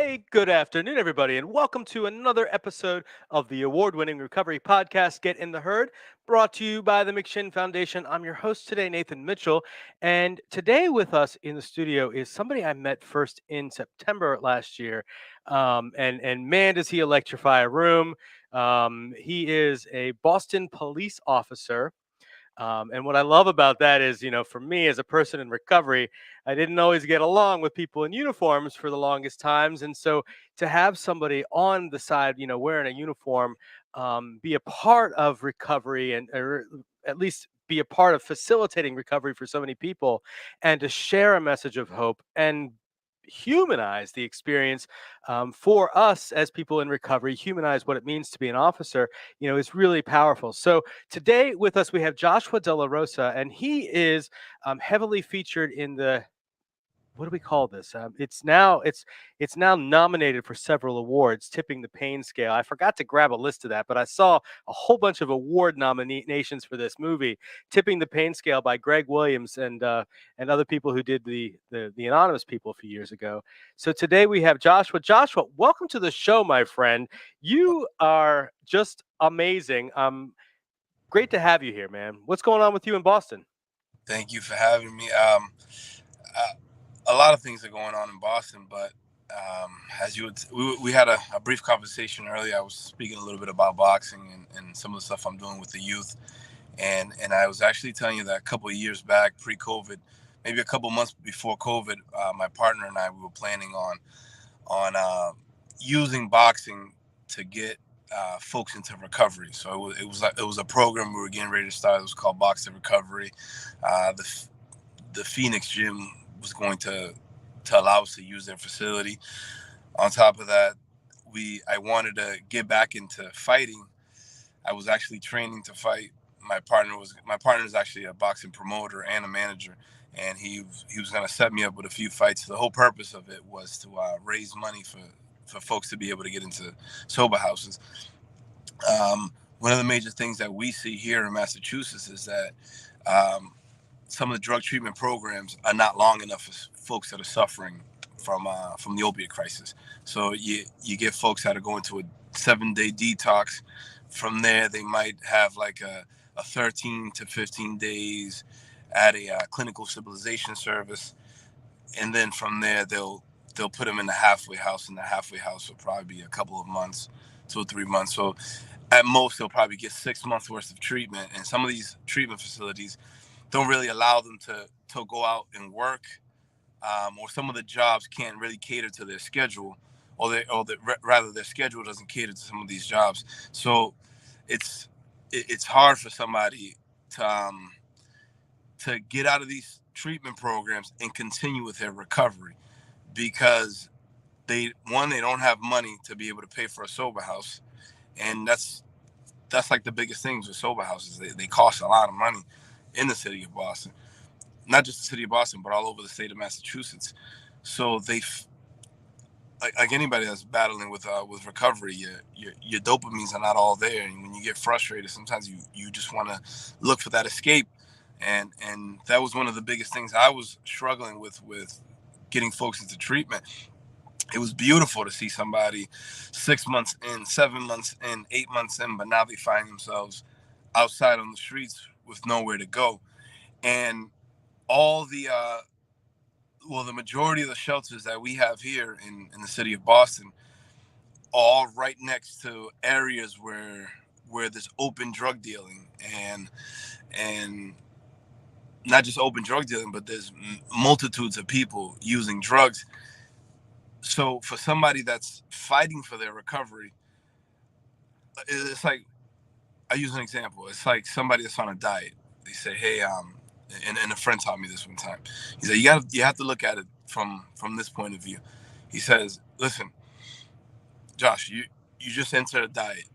Hey, good afternoon, everybody, and welcome to another episode of the award winning recovery podcast, Get in the Herd, brought to you by the McShin Foundation. I'm your host today, Nathan Mitchell. And today with us in the studio is somebody I met first in September last year. And man, does he electrify a room. He is a Boston police officer. And what I love about that is, for me as a person in recovery, I didn't always get along with people in uniforms for the longest times. And so to have somebody on the side, wearing a uniform, be a part of recovery and or at least be a part of facilitating recovery for so many people and to share a message of hope and humanize the experience for us as people in recovery, humanize what it means to be an officer, is really powerful. So today with us, we have Joshua Delarosa, and he is heavily featured in the what do we call this? It's now nominated for several awards, tipping the pain scale. I forgot to grab a list of that, but I saw a whole bunch of award nominations for this movie, tipping the pain scale by Greg Williams and other people who did the anonymous people a few years ago. So today we have Joshua. Joshua, welcome to the show, my friend. You are just amazing. Great to have you here, man. What's going on with you in Boston? Thank you for having me. Uh, a lot of things are going on in Boston, but as we had a brief conversation earlier. I was speaking a little bit about boxing and some of the stuff I'm doing with the youth, and I was actually telling you that a couple of years back, pre-COVID, maybe a couple of months before COVID, my partner and I we were planning on using boxing to get folks into recovery. So it was a program we were getting ready to start. It was called Box to Recovery. The Phoenix gym was going to allow us to use their facility. On top of that, I wanted to get back into fighting. I was actually training to fight. My partner is actually a boxing promoter and a manager, and he was going to set me up with a few fights. The whole purpose of it was to raise money for folks to be able to get into sober houses. One of the major things that we see here in Massachusetts is that some of the drug treatment programs are not long enough for folks that are suffering from the opiate crisis. So you get folks that are going to a 7-day detox. From there, they might have like a 13 to 15 days at a clinical stabilization service, and then from there they'll put them in the halfway house, and the halfway house will probably be a couple of months, 2 or 3 months. So at most they'll probably get 6 months worth of treatment, and some of these treatment facilities don't really allow them to go out and work, or some of the jobs can't really cater to their schedule, rather their schedule doesn't cater to some of these jobs. So it's it's hard for somebody to get out of these treatment programs and continue with their recovery, because they don't have money to be able to pay for a sober house, and that's like the biggest things with sober houses. They cost a lot of money in the city of Boston, not just the city of Boston, but all over the state of Massachusetts. So like anybody that's battling with recovery, your dopamines are not all there, and when you get frustrated, sometimes you just want to look for that escape, and that was one of the biggest things I was struggling with getting folks into treatment. It was beautiful to see somebody 6 months in, 7 months in, 8 months in, but now they find themselves outside on the streets with nowhere to go. And all the majority of the shelters that we have here in the city of Boston are all right next to areas where there's open drug dealing, and not just open drug dealing, but there's multitudes of people using drugs. So for somebody that's fighting for their recovery, it's like, I use an example. It's like somebody that's on a diet. They say, "Hey, and a friend taught me this one time. He said, you have to look at it from this point of view." He says, "Listen, Josh, you just entered a diet.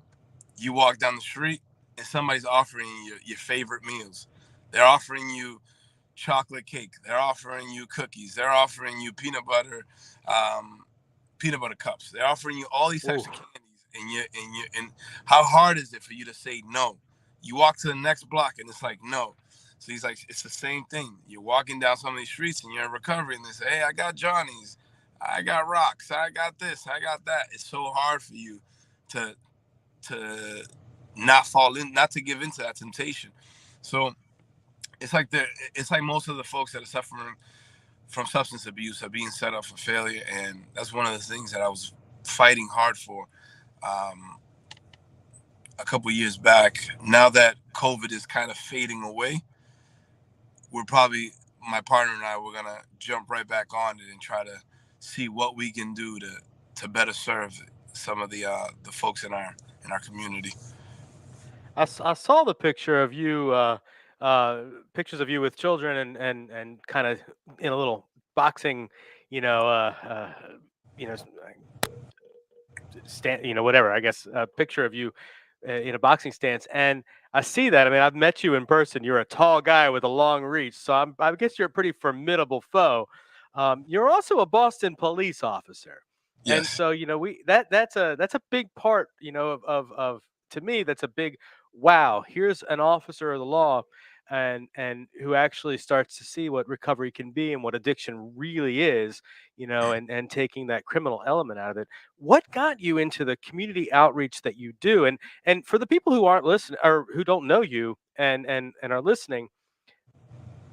You walk down the street and somebody's offering you your favorite meals. They're offering you chocolate cake. They're offering you cookies. They're offering you peanut butter cups. They're offering you all these Ooh. types of candies, and how hard is it for you to say no? You walk to the next block and it's like no." So he's like, it's the same thing. You're walking down some of these streets and you're in recovery, and they say, "Hey, I got Johnny's. I got rocks, I got this, I got that. It's so hard for you to to not fall in, not to give into that temptation. So it's like it's like most of the folks that are suffering from substance abuse are being set up for failure, and that's one of the things that I was fighting hard for um, a couple years back. Now that COVID is kind of fading away, we're probably, my partner and I, we're gonna jump right back on it and try to see what we can do to better serve some of the folks in our community. I saw the picture of you, uh, pictures of you with children and kind of in a little boxing, you know, you know, stand, whatever. I guess a picture of you in a boxing stance, and I see that. I mean, I've met you in person. You're a tall guy with a long reach, so I guess you're a pretty formidable foe. You're also a Boston police officer, and Yes. so we that's a big part, of to me. That's a big wow. Here's an officer of the law. And who actually starts to see what recovery can be and what addiction really is, and taking that criminal element out of it. What got you into the community outreach that you do? And for the people who aren't listening or who don't know you and are listening,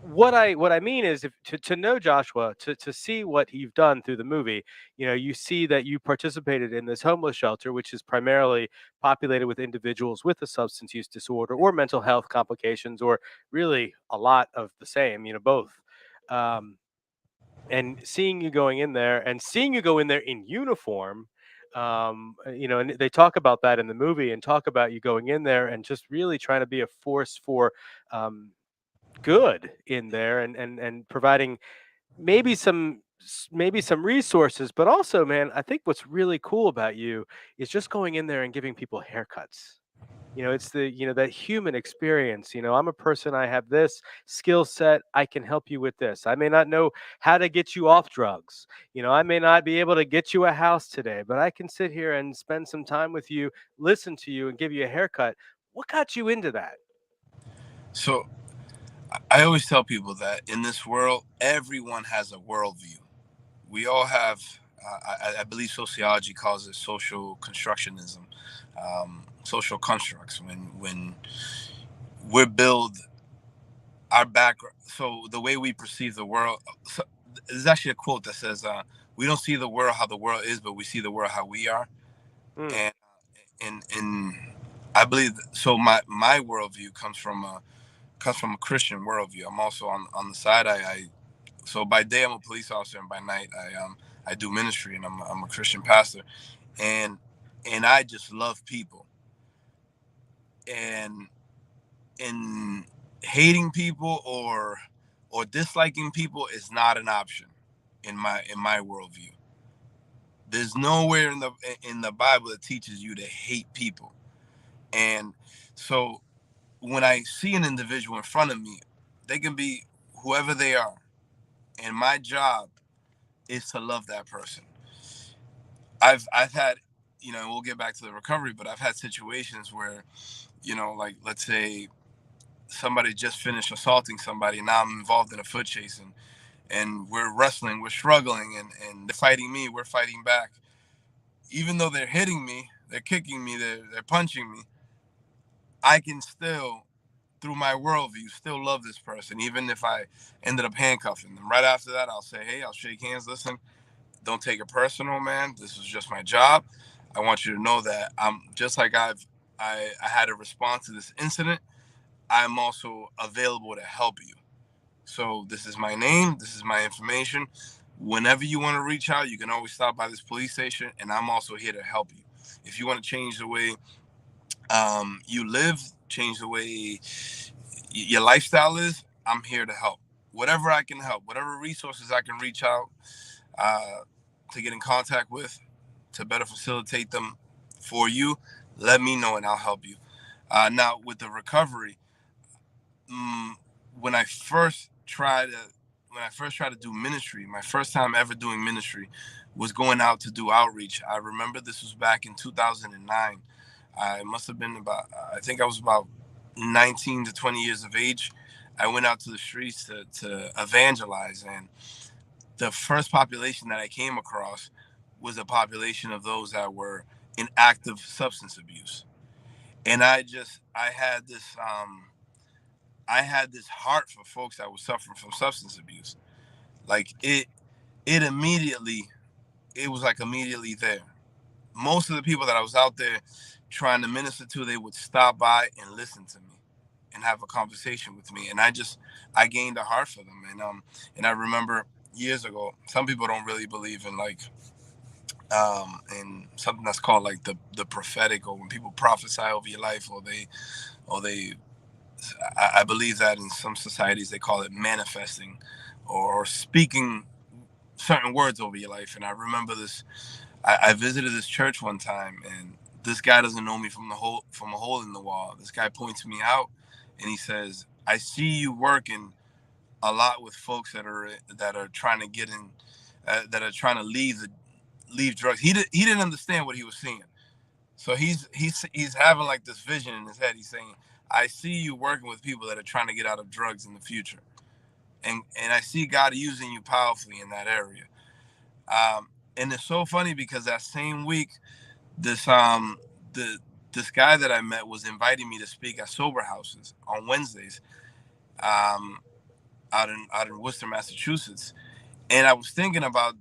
what I mean is, if to know Joshua, to see what you've done through the movie, you see that you participated in this homeless shelter, which is primarily populated with individuals with a substance use disorder or mental health complications, or really a lot of the same, both. Um, and seeing you going in there and seeing you go in there in uniform, and they talk about that in the movie and talk about you going in there and just really trying to be a force for um, good in there, and providing maybe some resources, but also, man, I think what's really cool about you is just going in there and giving people haircuts. It's that human experience. I'm a person, I have this skill set, I can help you with this. I may not know how to get you off drugs. I may not be able to get you a house today, but I can sit here and spend some time with you, listen to you, and give you a haircut. What got you into that? So I always tell people that in this world, everyone has a worldview. We all have. I believe sociology calls it social constructionism, social constructs. When we're build our background, so the way we perceive the world. So there's actually a quote that says, "We don't see the world how the world is, but we see the world how we are." Mm, And I believe so. My worldview comes from a Christian worldview. I'm also on the side. I so by day I'm a police officer, and by night I do ministry, and I'm a Christian pastor, and I just love people, and in hating people or disliking people is not an option in my worldview. There's nowhere in the Bible that teaches you to hate people, and so when I see an individual in front of me, they can be whoever they are, and my job is to love that person. I've had, we'll get back to the recovery, but I've had situations where, like let's say somebody just finished assaulting somebody, and now I'm involved in a foot chase, and we're wrestling, we're struggling, and they're fighting me, we're fighting back. Even though they're hitting me, they're kicking me, they're punching me, I can still, through my worldview, still love this person, even if I ended up handcuffing them. Right after that, I'll say, hey, I'll shake hands. Listen, don't take it personal, man. This is just my job. I want you to know that I'm just like I had a response to this incident. I'm also available to help you. So this is my name. This is my information. Whenever you want to reach out, you can always stop by this police station, and I'm also here to help you. If you want to change the way you live, change the way your lifestyle is, I'm here to help. Whatever I can help, whatever resources I can reach out uh, to get in contact with to better facilitate them for you, let me know and I'll help you. Now, with the recovery, mm, when I first tried to do ministry, my first time ever doing ministry was going out to do outreach. I remember this was back in 2009. I must have been about, I think I was about 19 to 20 years of age. I went out to the streets to evangelize, and the first population that I came across was a population of those that were in active substance abuse. And I had this heart for folks that were suffering from substance abuse. Like it immediately, it was like immediately there. Most of the people that I was out there trying to minister to, they would stop by and listen to me and have a conversation with me. And I gained a heart for them. And I remember years ago, some people don't really believe in like in something that's called like the prophetic, or when people prophesy over your life, or they I believe that in some societies they call it manifesting, or speaking certain words over your life. And I remember this. I visited this church one time, and this guy doesn't know me from a hole in the wall. This guy points me out, and he says, "I see you working a lot with folks that are trying to get in, that are trying to leave drugs." He didn't understand what he was seeing, so he's having like this vision in his head. He's saying, "I see you working with people that are trying to get out of drugs in the future, and I see God using you powerfully in that area." And it's so funny because that same week, this the this guy that I met was inviting me to speak at sober houses on Wednesdays, um, out in Worcester, Massachusetts. And I was thinking about,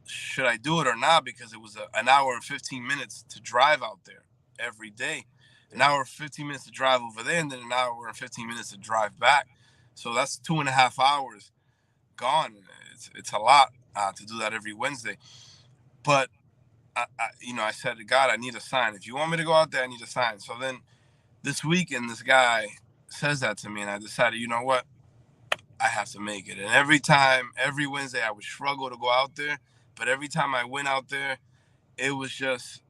should I do it or not, because it was an hour and 15 minutes to drive out there every day, an Yeah. hour and 15 minutes to drive over there, and then an hour and 15 minutes to drive back. So that's 2.5 hours gone. It's a lot to do that every Wednesday. But I said to God, I need a sign. If you want me to go out there, I need a sign. So then this weekend, this guy says that to me, and I decided, you know what, I have to make it. And every time, every Wednesday, I would struggle to go out there, but every time I went out there, it was just,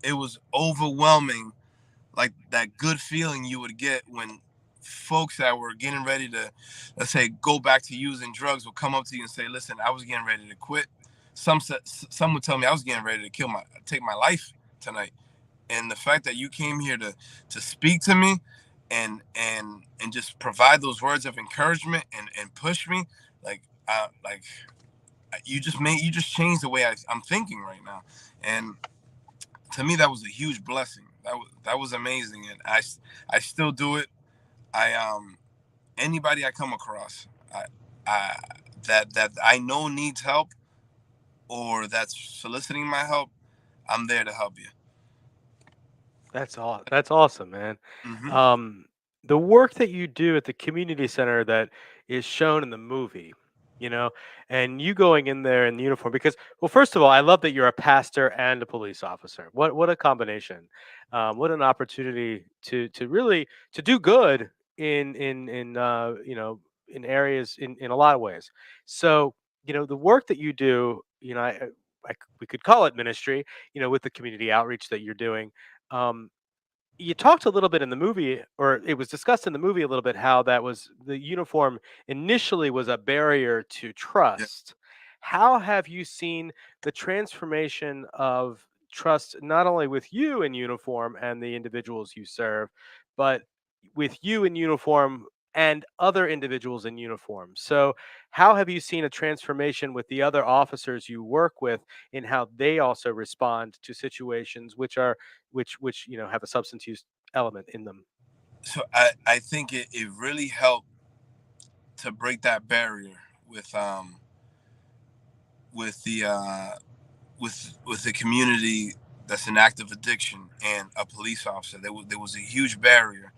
it was overwhelming. Like that good feeling you would get when folks that were getting ready to, let's say, go back to using drugs would come up to you and say, "Listen, I was getting ready to quit." Some would tell me I was getting ready to take my life tonight. And the fact that you came here to speak to me and just provide those words of encouragement and push me, like you just changed the way I'm thinking right now. And to me, that was a huge blessing. That was amazing. And I still do it. I Anybody I come across, I that I know needs help, or that's soliciting my help, I'm there to help you. That's awesome, man. Hmm. Um, the work that you do at the community center that is shown in the movie, you know, and you going in there in the uniform because, well, first of all, I love that you're a pastor and a police officer. What a combination! What an opportunity to really to do good in areas in a lot of ways. So the work that you do, we could call it ministry, with the community outreach that you're doing. um, you talked a little bit in the movie, or it was discussed in the movie a little bit, how that was the uniform initially was a barrier to Yeah. trust. How have you seen the transformation of trust, not only with you in uniform and the individuals you serve, but with you in uniform and other individuals in uniform? So, how have you seen a transformation with the other officers you work with in how they also respond to situations which have a substance use element in them? So I think it really helped to break that barrier with with the uh, with the community that's in active addiction and a police officer. There was a huge barrier.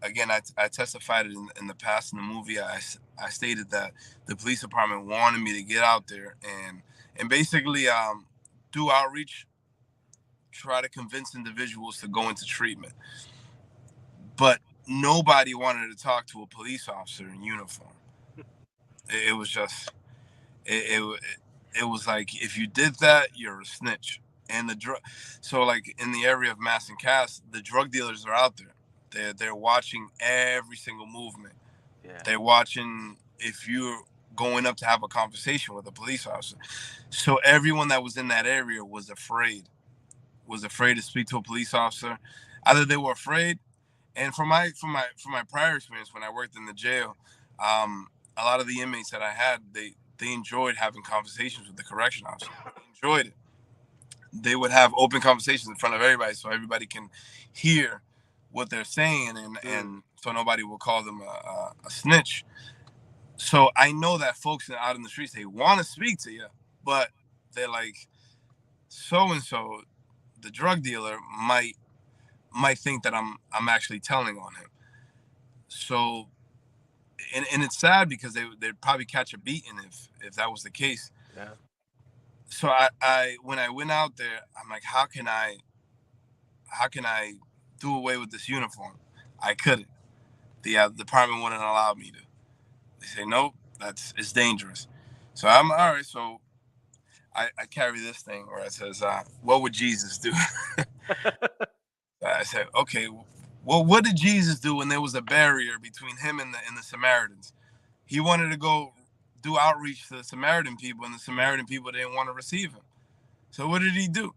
Again, I testified it in the past in the movie. I stated that the police department wanted me to get out there and basically do outreach, try to convince individuals to go into treatment, but nobody wanted to talk to a police officer in uniform. It was just it it was like, if you did that, you're a snitch. And the drug, so like in the area of Mass and Cass, the drug dealers are out there. They're watching every single movement. Yeah. They're watching if you're going up to have a conversation with a police officer. So everyone that was in that area was afraid to speak to a police officer. Either they were afraid, and from my prior experience when I worked in the jail, a lot of the inmates that I had, they enjoyed having conversations with the correction officer. They enjoyed it. They would have open conversations in front of everybody, so everybody can hear what they're saying, and Mm. so nobody will call them a snitch. So I know that folks out in the streets, they want to speak to you, but they're like, so and so, the drug dealer might think that I'm actually telling on him. So and it's sad because they'd probably catch a beating if that was the case. Yeah. So I when I went out there, I'm like, how can I do away with this uniform? I couldn't. The department wouldn't allow me to. They say nope, that's it's dangerous. So I'm all right. So I carry this thing where it says, "What would Jesus do?" I said, "Okay, well, what did Jesus do when there was a barrier between him and the Samaritans? He wanted to go do outreach to the Samaritan people, and the Samaritan people didn't want to receive him. So what did he do?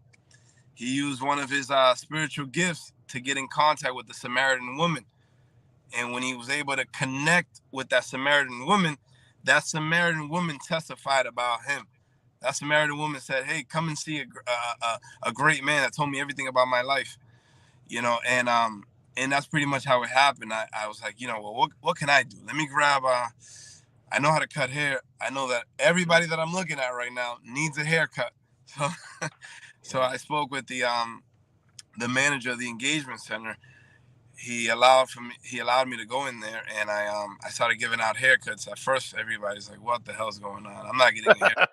He used one of his spiritual gifts to get in contact with the Samaritan woman. And when he was able to connect with that Samaritan woman testified about him. That Samaritan woman said, "Hey, come and see a great man that told me everything about my life." And that's pretty much how it happened. I was like, well, what can I do? Let me grab. I know how to cut hair. I know that Mm. everybody that I'm looking at right now needs a haircut. So, so Yeah. I spoke with the manager of the engagement center. He allowed me to go in there, and I started giving out haircuts. At first, everybody's like, "What the hell's going on?" I'm not getting a hair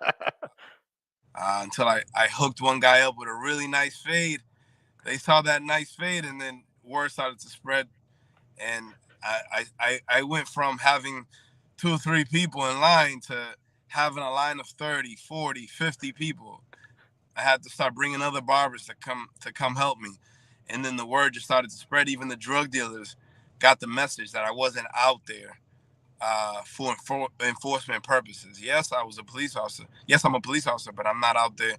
until I hooked one guy up with a really nice fade. They saw that nice fade, and then word started to spread. And I went from having 2 or 3 people in line to having a line of 30, 40, 50 people. I had to start bringing other barbers to come help me, and then the word just started to spread. Even the drug dealers got the message that I wasn't out there for enforcement purposes. Yes, I was a police officer. Yes, I'm a police officer, but I'm not out there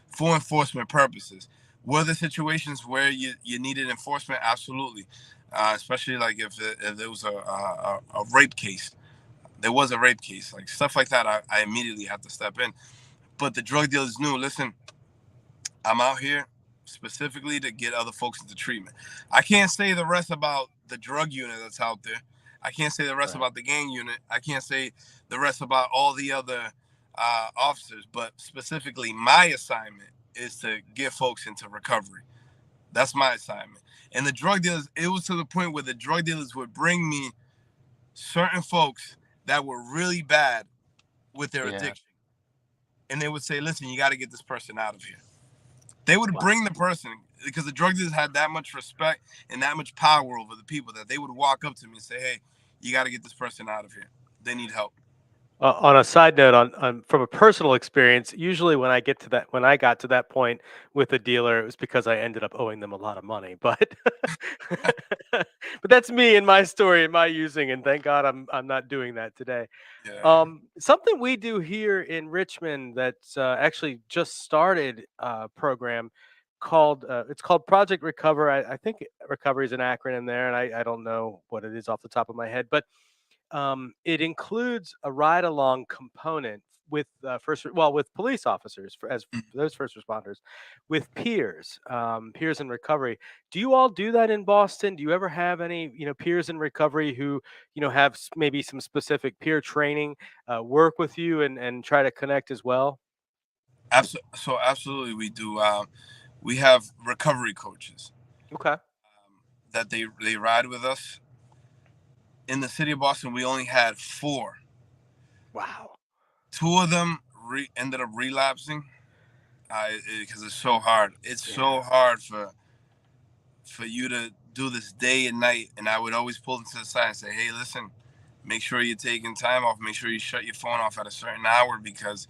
for enforcement purposes. Were there situations where you needed enforcement? Absolutely, especially like if there was a rape case. There was a rape case, like stuff like that. I immediately had to step in. But the drug dealers knew. Listen, I'm out here specifically to get other folks into treatment. I can't say the rest about the drug unit that's out there. I can't say the rest Right. about the gang unit. I can't say the rest about all the other officers. But specifically, my assignment is to get folks into recovery. That's my assignment. And the drug dealers, it was to the point where the drug dealers would bring me certain folks that were really bad with their Yeah. addiction. And they would say, listen, you got to get this person out of here. They would Wow. bring the person because the drug dealers had that much respect and that much power over the people that they would walk up to me and say, "Hey, you got to get this person out of here. They need help." On a side note, on from a personal experience, usually when I got to that point with a dealer, it was because I ended up owing them a lot of money. But but that's me and my story and my using, and thank God I'm not doing that today. Yeah, Something we do here in Richmond that's actually just started a program called it's called Project Recover. I think recovery is an acronym there, and I don't know what it is off the top of my head, but it includes a ride along component with with police officers for those first responders with peers, peers in recovery. Do you all do that in Boston? Do you ever have any peers in recovery who have maybe some specific peer training, work with you and try to connect as well? so absolutely we do. We have recovery coaches Okay. that they ride with us. In the city of Boston, we only had four. Wow. Two of them ended up relapsing because it's so hard. It's Yeah. so hard for you to do this day and night. And I would always pull them to the side and say, "Hey, listen, make sure you're taking time off. Make sure you shut your phone off at a certain hour because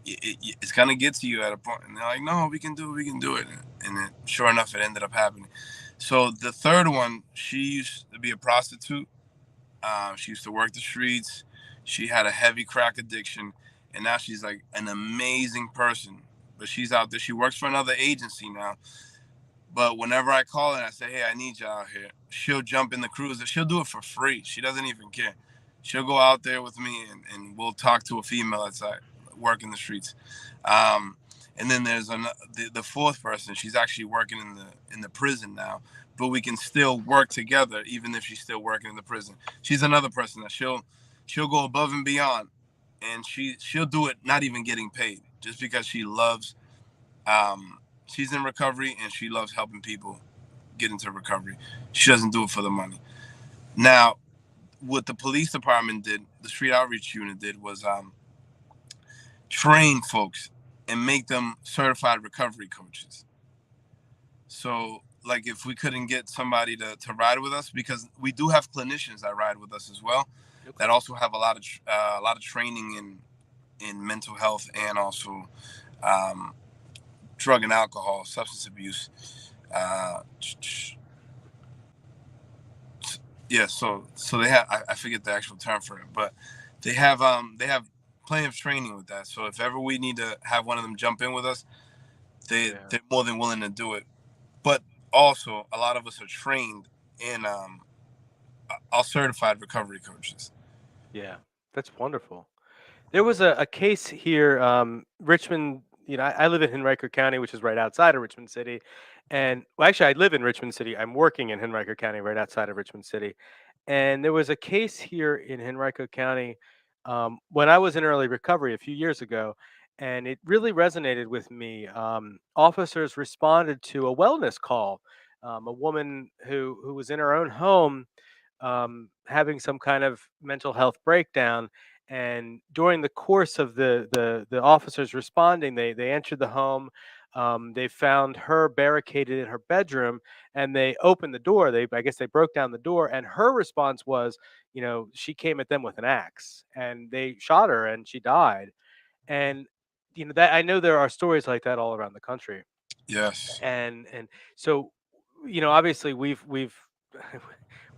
it's gonna get to you at a point." And they're like, "No, we can do it. We can do it." And then, sure enough, it ended up happening. So the third one, she used to be a prostitute. She used to work the streets. She had a heavy crack addiction, and now she's like an amazing person. But she's out there. She works for another agency now. But whenever I call her and I say, "Hey, I need you out here," she'll jump in the cruiser. She'll do it for free. She doesn't even care. She'll go out there with me, and we'll talk to a female that's working the streets. Um, and then there's the fourth person. She's actually working in the prison now, but we can still work together even if she's still working in the prison. She's another person that she'll go above and beyond, and she'll do it not even getting paid, just because she loves. She's in recovery and she loves helping people get into recovery. She doesn't do it for the money. Now, what the police department did, the street outreach unit did, was train folks and make them certified recovery coaches. So, like, if we couldn't get somebody to ride with us, because we do have clinicians that ride with us as well, that Okay. also have a lot of training in mental health and also um, drug and alcohol, substance abuse. Uh, yeah, so they have I forget the actual term for it, but they have plenty of training with that. So if ever we need to have one of them jump in with us, Yeah. they're more than willing to do it. But also, a lot of us are trained in all certified recovery coaches. Yeah. That's wonderful. There was a case here, Richmond. I live in Henrico County, which is right outside of Richmond City, and well, actually, I live in Richmond City. I'm working in Henrico County, right outside of Richmond City, and there was a case here in Henrico County when I was in early recovery a few years ago, and it really resonated with me. Officers responded to a wellness call. A woman who was in her own home having some kind of mental health breakdown. And during the course of the officers responding, they entered the home. They found her barricaded in her bedroom, and they opened the door. I guess they broke down the door, and her response was, she came at them with an axe, and they shot her, and she died. And that I know there are stories like that all around the country, Yes. and so obviously we've we've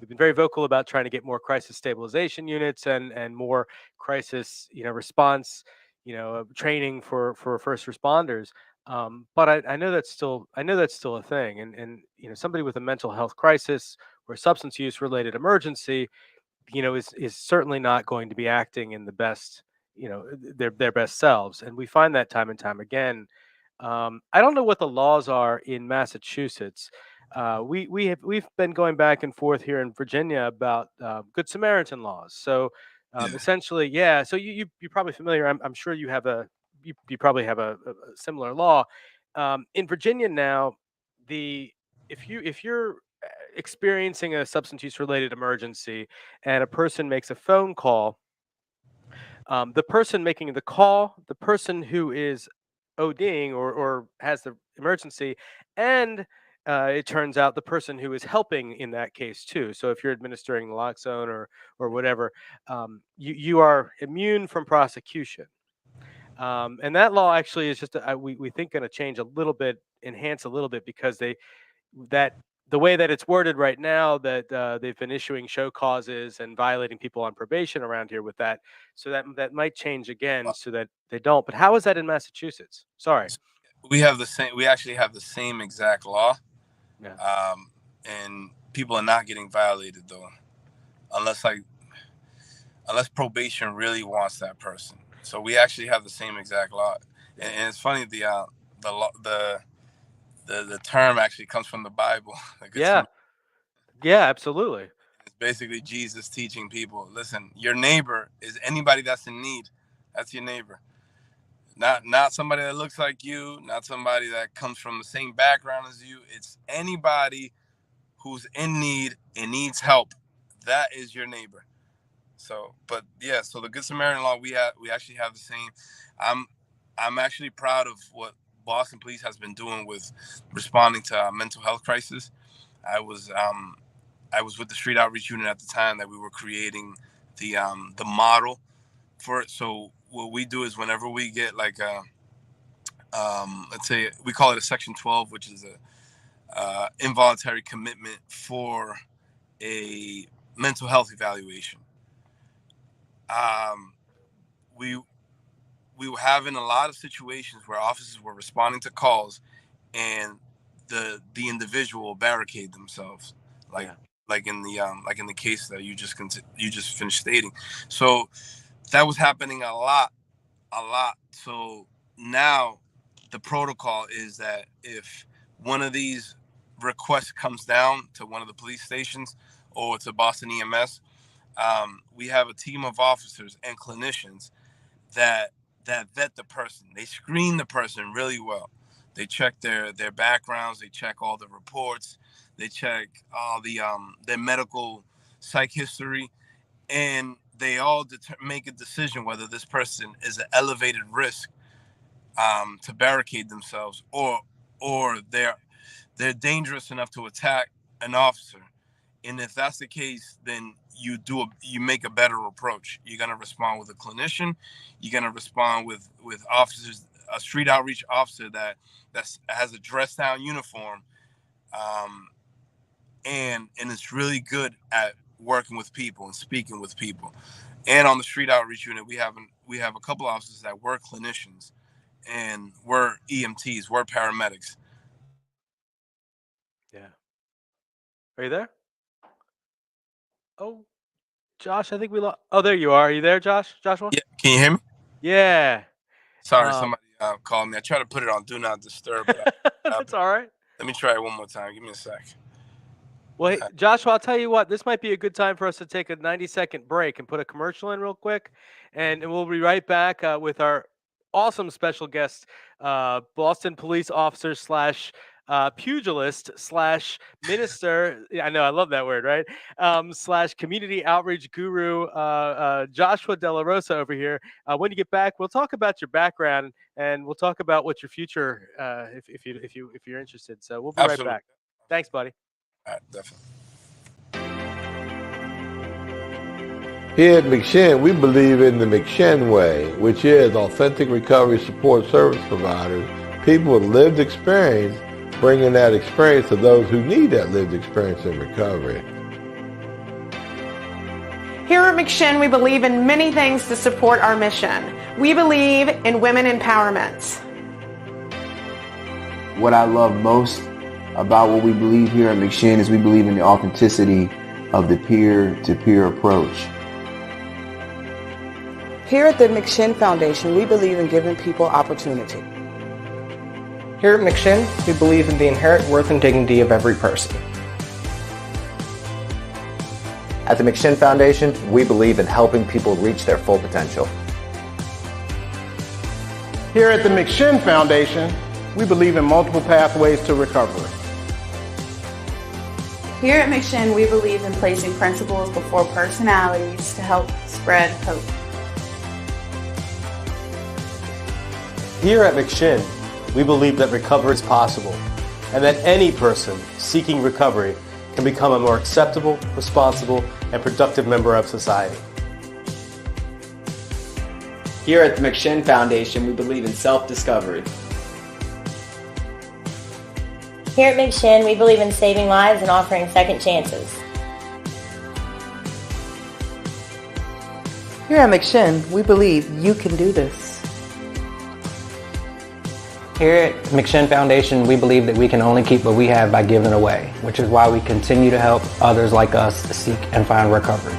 been very vocal about trying to get more crisis stabilization units and more crisis response training for first responders. But I know that's still a thing, and somebody with a mental health crisis or substance use related emergency is certainly not going to be acting in the best, their best selves, and we find that time and time again. I don't know what the laws are in Massachusetts. We've been going back and forth here in Virginia about Good Samaritan laws. So Yeah. essentially, yeah. So you're probably familiar. I'm sure you probably have a similar law in Virginia now. The if you're experiencing a substance use related emergency and a person makes a phone call, the person making the call, the person who is ODing or has the emergency, and it turns out the person who is helping in that case too. So if you're administering naloxone or whatever, you are immune from prosecution. And that law actually is just we think going to change a little bit, enhance a little bit because that the way that it's worded right now, that they've been issuing show causes and violating people on probation around here with that. So that might change again, so that they don't. But how is that in Massachusetts? Sorry. We have the same. We actually have the same exact law, Yeah. and people are not getting violated though, unless like unless probation really wants that person. So we actually have the same exact law, and it's funny the law the term actually comes from the Bible. Like Yeah. Yeah. Absolutely. it's basically Jesus teaching people, listen, your neighbor is anybody that's in need. That's your neighbor. Not somebody that looks like you, not somebody that comes from the same background as you. It's anybody who's in need and needs help. That is your neighbor. So, but yeah, so the Good Samaritan law we actually have the same. I'm I'm actually proud of what Boston Police has been doing with responding to mental health crisis. I was um I was with the street outreach unit at the time that we were creating the model for it. So what we do is whenever we get like a let's say we call it a Section 12, which is a involuntary commitment for a mental health evaluation. Um, we we were having a lot of situations where officers were responding to calls and the individual barricade themselves, like Yeah. like in the case that you just finished stating. So that was happening a lot. So now the protocol is that if one of these requests comes down to one of the police stations or to Boston EMS, we have a team of officers and clinicians that vet the person. They screen the person really well. They check their backgrounds. They check all the reports. They check all their medical psych history, and they all make a decision whether this person is an elevated risk to barricade themselves, or they're dangerous enough to attack an officer. And if that's the case, then you make a better approach. You're gonna respond with a clinician. You're gonna respond with officers, a street outreach officer that has a dress down uniform, um, and it's really good at working with people and speaking with people. And on the street outreach unit, we have a couple of officers that were clinicians and we're EMTs, we're paramedics. Yeah. Are you there? Oh, Josh, I think we lost. Oh, there you are. Are you there, Josh? Joshua? Yeah, can you hear me? Yeah. Sorry, Um, somebody called me. I tried to put it on do not disturb, but that's all right. let me try it one more time. Give me a sec. Well, hey, Joshua, I'll tell you what, this might be a good time for us to take a 90-second break and put a commercial in real quick. And we'll be right back with our awesome special guest, Boston police officer slash pugilist slash minister. Yeah, I know, I love that word, right? Slash community outreach guru, Joshua Delarosa over here. When you get back, we'll talk about your background and we'll talk about what your future, if you're interested. So we'll be right Absolutely. back. Thanks, buddy. All right, definitely. Here at McShin, we believe in the McShin way, which is authentic recovery support service providers, people with lived experience, bringing that experience to those who need that lived experience in recovery. Here at McShin, we believe in many things to support our mission. We believe in women empowerment. What I love most about what we believe here at McShin is we believe in the authenticity of the peer-to-peer approach. Here at the McShin Foundation, we believe in giving people opportunity. Here at McShin, we believe in the inherent worth and dignity of every person. At the McShin Foundation, we believe in helping people reach their full potential. Here at the McShin Foundation, we believe in multiple pathways to recovery. Here at McShin, we believe in placing principles before personalities to help spread hope. Here at McShin, we believe that recovery is possible and that any person seeking recovery can become a more acceptable, responsible, and productive member of society. Here at the McShin Foundation, we believe in self-discovery. Here at McShin, we believe in saving lives and offering second chances. Here at McShin, we believe you can do this. Here at McShin Foundation, we believe that we can only keep what we have by giving away, which is why we continue to help others like us seek and find recovery.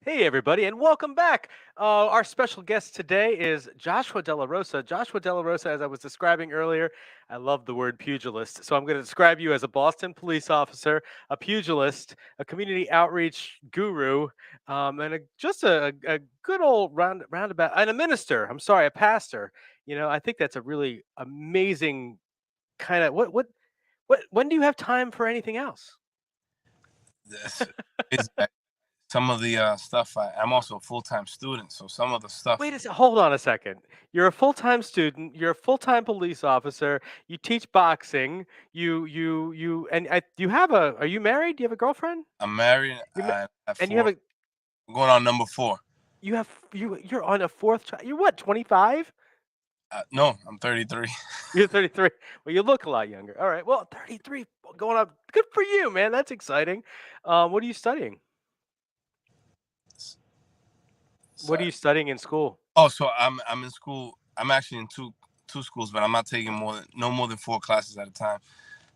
Hey, everybody, and welcome back. Our special guest today is Joshua Delarosa. Joshua Delarosa, as I was describing earlier, I love the word pugilist. So I'm going to describe you as a Boston police officer, a pugilist, a community outreach guru, and just a good old roundabout, and a minister. I'm sorry, a pastor. I think that's a really amazing kind of what when do you have time for anything else? This is some of the stuff. I'm also a full-time student, so some of the stuff. Hold on a second. You're a full-time student, you're a full-time police officer, you teach boxing, you have are you married? Do you have a girlfriend? I'm married. You ma- I have and you have 4. a I'm going on number 4. you have you're on a fourth child. You're what, 25? No, I'm 33. You're 33. Well, you look a lot younger. All right. Well, 33 going up. Good for you, man. That's exciting. What are you studying? What are So, you studying in school? oh, so I'm in school. I'm actually in two schools, but I'm not taking no more than 4 classes at a time.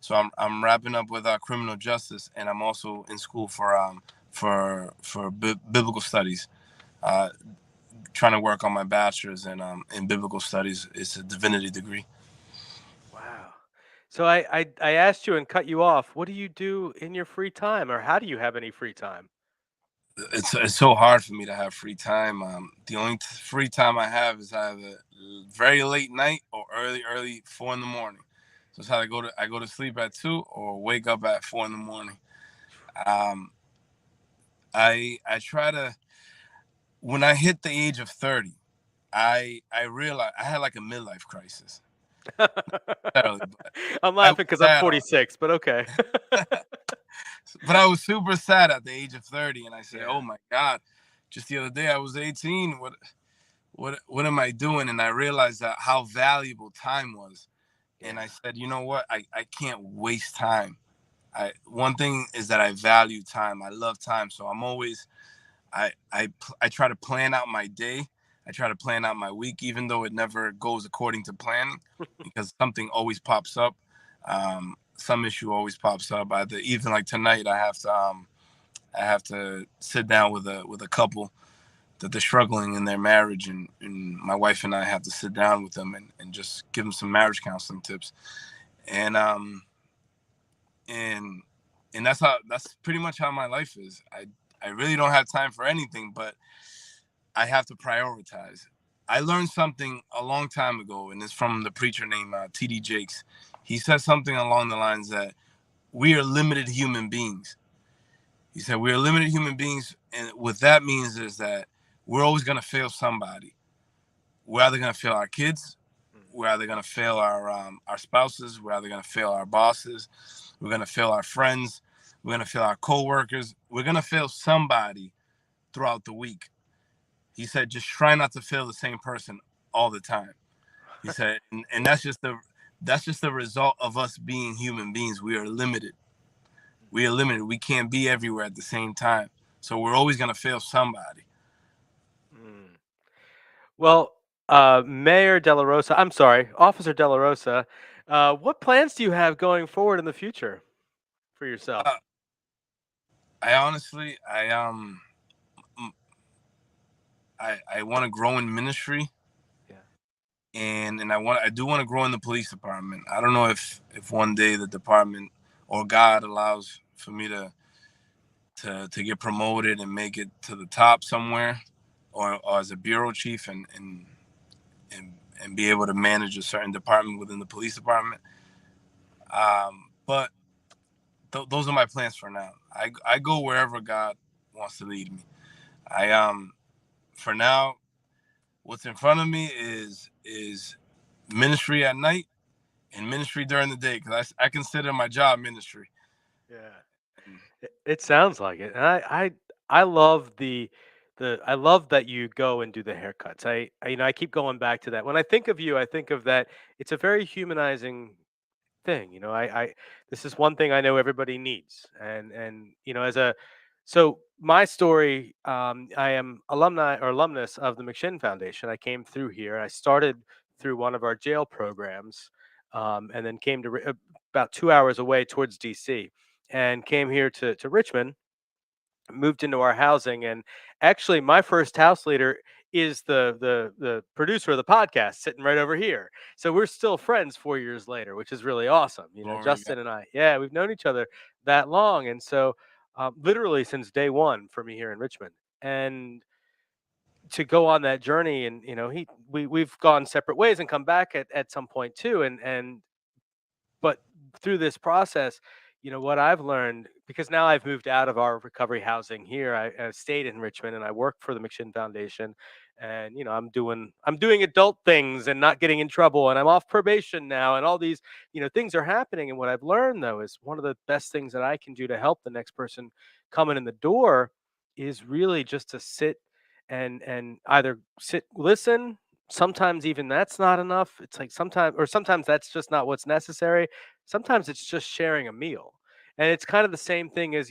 So I'm wrapping up with criminal justice, and I'm also in school for biblical studies. Uh, Trying to work on my bachelor's in biblical studies. It's a divinity degree. Wow. So I asked you and cut you off. What do you do in your free time, or how do you have any free time? It's so hard for me to have free time. The only free time I have is either very late night or early 4 in the morning. So it's how I go to sleep at 2 or wake up at 4 in the morning. Um, I try to, when I hit the age of 30, I realized I had like a midlife crisis. Literally, but I'm I was laughing because I'm sad on it. 46, but okay. But I was super sad at the age of 30, and I said, Yeah. "Oh my God!" Just the other day, I was 18. What am I doing? And I realized that how valuable time was. And I said, you know what? I can't waste time. One thing is that I value time. I love time, so I'm always I try to plan out my day. I try to plan out my week, even though it never goes according to planning, because something always pops up. Some issue always pops up. Even like tonight, I have to sit down with a couple that they're struggling in their marriage, and my wife and I have to sit down with them and just give them some marriage counseling tips. And and and that's pretty much how my life is. I really don't have time for anything, but I have to prioritize. I learned something a long time ago, and it's from the preacher named T.D. Jakes. He said something along the lines that we are limited human beings. He said we are limited human beings, and what that means is that we're always going to fail somebody. We're either going to fail our kids, we're either going to fail our spouses, we're either going to fail our bosses, we're going to fail our friends, we're going to fail our coworkers. We're going to fail somebody throughout the week. He said, just try not to fail the same person all the time. He said, and that's just the result of us being human beings. We are limited. We are limited. We can't be everywhere at the same time. So we're always going to fail somebody. Mm. Well, Mayor Delarosa, I'm sorry, Officer Delarosa, what plans do you have going forward in the future for yourself? I honestly, I want to grow in ministry. Yeah. And I do want to grow in the police department. I don't know if one day the department or God allows for me to get promoted and make it to the top somewhere, or as a bureau chief and be able to manage a certain department within the police department. But those are my plans for now. I go wherever God wants to lead me. For now, what's in front of me is ministry at night and ministry during the day, because I consider my job ministry. Yeah. It sounds like it. And I love I love that you go and do the haircuts. I keep going back to that. When I think of you, I think of that it's a very humanizing thing. I this is one thing I know everybody needs. And as a so my story, I am alumni or alumnus of the McShin Foundation. I came through here. I started through one of our jail programs, and then came to about 2 hours away towards DC, and came here to Richmond, moved into our housing. And actually my first house leader is the producer of the podcast sitting right over here, so we're still friends 4 years later, which is really awesome. Justin and I, yeah, we've known each other that long. And so literally since day one for me here in Richmond. And to go on that journey. And we've gone separate ways and come back at some point too. But through this process, what I've learned, because now I've moved out of our recovery housing here. I stayed in Richmond and I work for the McShin Foundation, and I'm doing adult things and not getting in trouble, and I'm off probation now, and all these things are happening. And what I've learned, though, is one of the best things that I can do to help the next person coming in the door is really just to sit and either listen. Sometimes even that's not enough. It's like sometimes that's just not what's necessary. Sometimes it's just sharing a meal. And it's kind of the same thing as,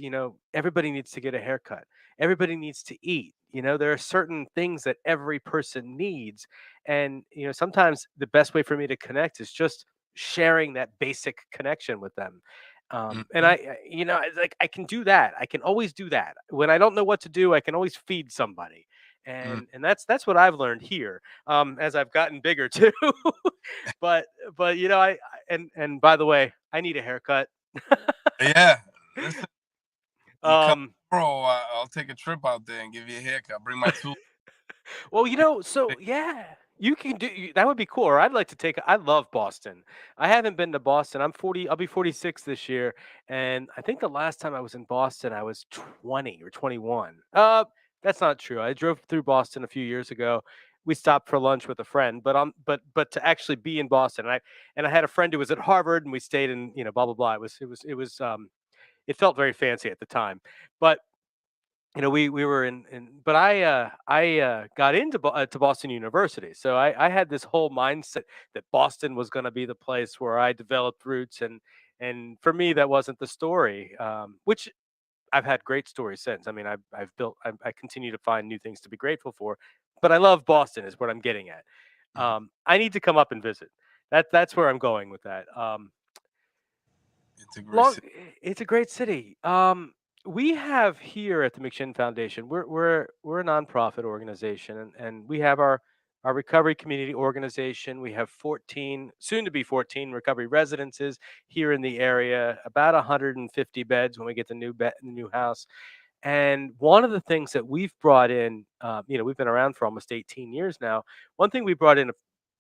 everybody needs to get a haircut. Everybody needs to eat. There are certain things that every person needs. And, sometimes the best way for me to connect is just sharing that basic connection with them. And it's like I can do that. I can always do that. When I don't know what to do, I can always feed somebody. And that's what I've learned here, as I've gotten bigger too. but and by the way, I need a haircut. Yeah. Listen, you come Um, tomorrow, I'll take a trip out there and give you a haircut. Bring my tool. Well, so yeah, you can that would be cool. Or I'd like to I love Boston. I haven't been to Boston. I'm 40. I'll be 46 this year, and I think the last time I was in Boston, I was 20 or 21. That's not true. I drove through Boston a few years ago. We stopped for lunch with a friend, but to actually be in Boston, and I had a friend who was at Harvard, and we stayed in blah blah blah. It felt very fancy at the time, but we were but I got into to Boston University, so I had this whole mindset that Boston was going to be the place where I developed roots, and for me that wasn't the story. Which I've had great stories since. I mean, I continue to find new things to be grateful for, but I love Boston is what I'm getting at. I need to come up and visit. That's where I'm going with that. It's a great Long, city. it's a great city. We have here at the McShin Foundation, we're a nonprofit organization, and we have our recovery community organization. We have 14, soon to be 14, recovery residences here in the area, about 150 beds when we get the new house. And one of the things that we've brought in, we've been around for almost 18 years now. One thing we brought in,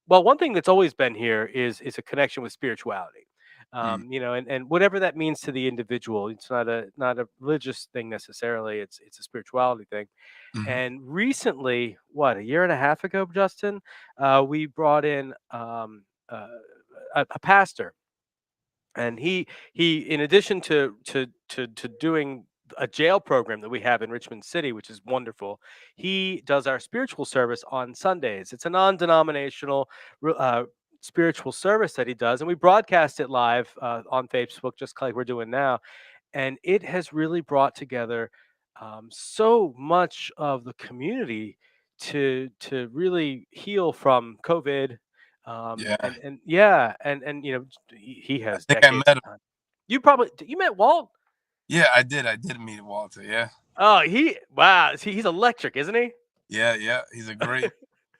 well, one thing that's always been here is a connection with spirituality. And whatever that means to the individual. It's not a religious thing necessarily. It's a spirituality thing. And recently, what, a year and a half ago, Justin, we brought in a pastor, and he in addition to doing a jail program that we have in Richmond City, which is wonderful, he does our spiritual service on Sundays. It's a non-denominational spiritual service that he does, and we broadcast it live on Facebook, just like we're doing now. And it has really brought together so much of the community to really heal from COVID. Yeah. And yeah, and he I has think I decades met of him. time. You met Walt? Yeah, I did. I did meet Walter. Yeah. Oh, wow, he's electric, isn't he? Yeah, yeah. He's a great.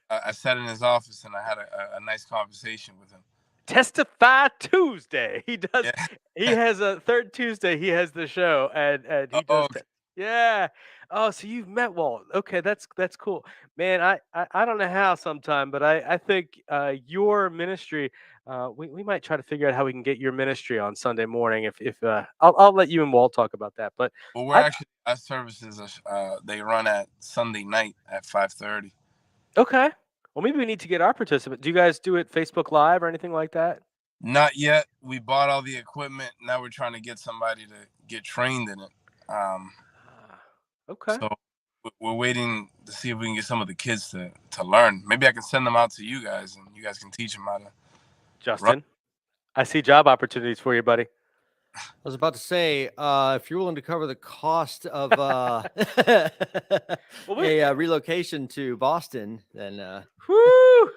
I sat in his office and I had a nice conversation with him. Testify Tuesday. He does. Yeah. He has a third Tuesday. He has the show, and he does. Okay. Yeah. Oh, so you've met Walt? Okay, that's cool, man. I don't know how sometime, but I think your ministry. We might try to figure out how we can get your ministry on Sunday morning. If I'll let you and Walt talk about that. But Well, we're actually our services they run at Sunday night at 5:30. Okay. Well, maybe we need to get our participant. Do you guys do it Facebook Live or anything like that? Not yet. We bought all the equipment. Now we're trying to get somebody to get trained in it. Okay. So we're waiting to see if we can get some of the kids to learn. Maybe I can send them out to you guys, and you guys can teach them how to. Justin, I see job opportunities for you, buddy. I was about to say, if you're willing to cover the cost of a relocation to Boston, then whoo!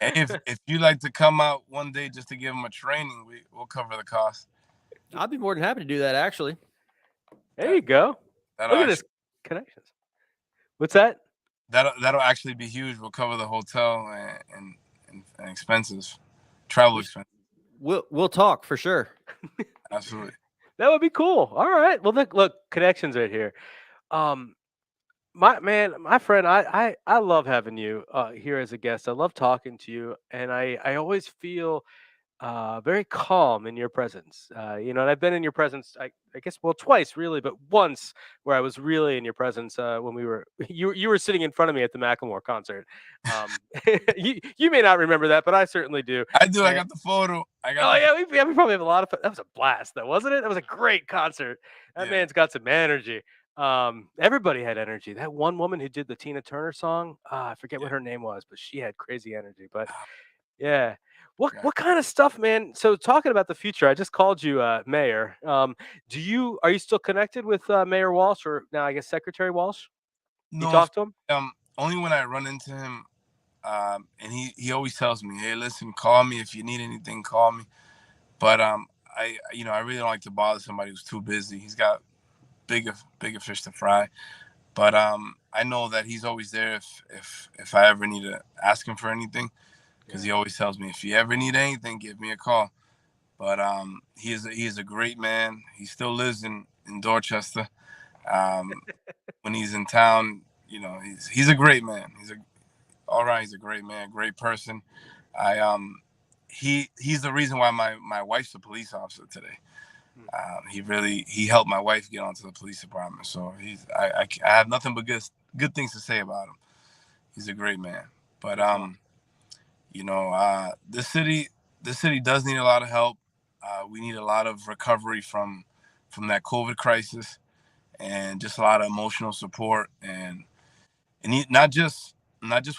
Hey, if you like to come out one day just to give them a training, we'll cover the cost. I'd be more than happy to do that, actually. There you go. Look at this connections. What's that? That'll actually be huge. We'll cover the hotel and expenses, travel expenses. We'll talk for sure. Absolutely. That would be cool. All right. Well, look, connections right here. my friend, I love having you here as a guest. I love talking to you, and I always feel very calm in your presence. And I've been in your presence, I guess, well, twice really, but once where I was really in your presence when we were you were sitting in front of me at the Macklemore concert. You may not remember that, but I certainly do. I do. I And got the photo. I got oh the. yeah, we probably have a lot of fun. That was a blast, though, wasn't it? That was a great concert. That Yeah. man's got some energy. Everybody had energy. That one woman who did the Tina Turner song, I forget what her name was, but she had crazy energy. But yeah. What kind of stuff, man? So talking about the future, I just called you Mayor. Are you still connected with Mayor Walsh, or now I guess Secretary Walsh? You No, talk to him? only when I run into him, and he always tells me, "Hey, listen, call me if you need anything, call me." But I really don't like to bother somebody who's too busy. He's got bigger fish to fry. But I know that he's always there if I ever need to ask him for anything, because he always tells me, if you ever need anything, give me a call. But he is a great man. He still lives in Dorchester. Um, when he's in town, he's a great man. He's a great man, great person. I he's the reason why my wife's a police officer today. He helped my wife get onto the police department. So I have nothing but good things to say about him. He's a great man. But the city does need a lot of help. We need a lot of recovery from that COVID crisis, and just a lot of emotional support, and not just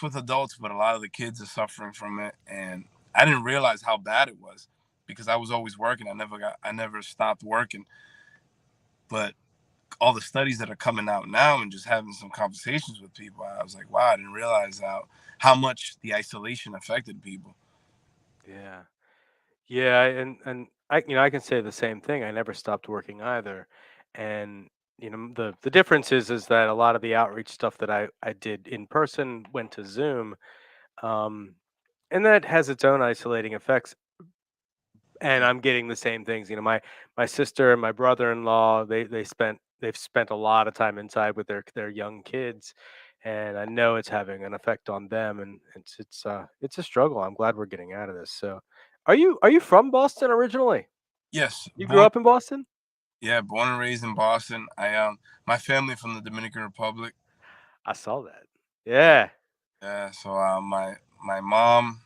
with adults, but a lot of the kids are suffering from it. And I didn't realize how bad it was, because I was always working. I never stopped working. But all the studies that are coming out now, and just having some conversations with people, I was like, wow, I didn't realize how much the isolation affected people. Yeah. Yeah, and I can say the same thing. I never stopped working either. And the difference is that a lot of the outreach stuff that I did in person went to Zoom. Um and that has its own isolating effects, and I'm getting the same things. My sister and my brother-in-law, they've spent a lot of time inside with their young kids, and I know it's having an effect on them, and it's a struggle. I'm glad we're getting out of this. So, are you from Boston originally? Yes, You grew born up in Boston? yeah, born and raised in Boston. My family from the Dominican Republic. I saw that. Yeah. Yeah, so my mom,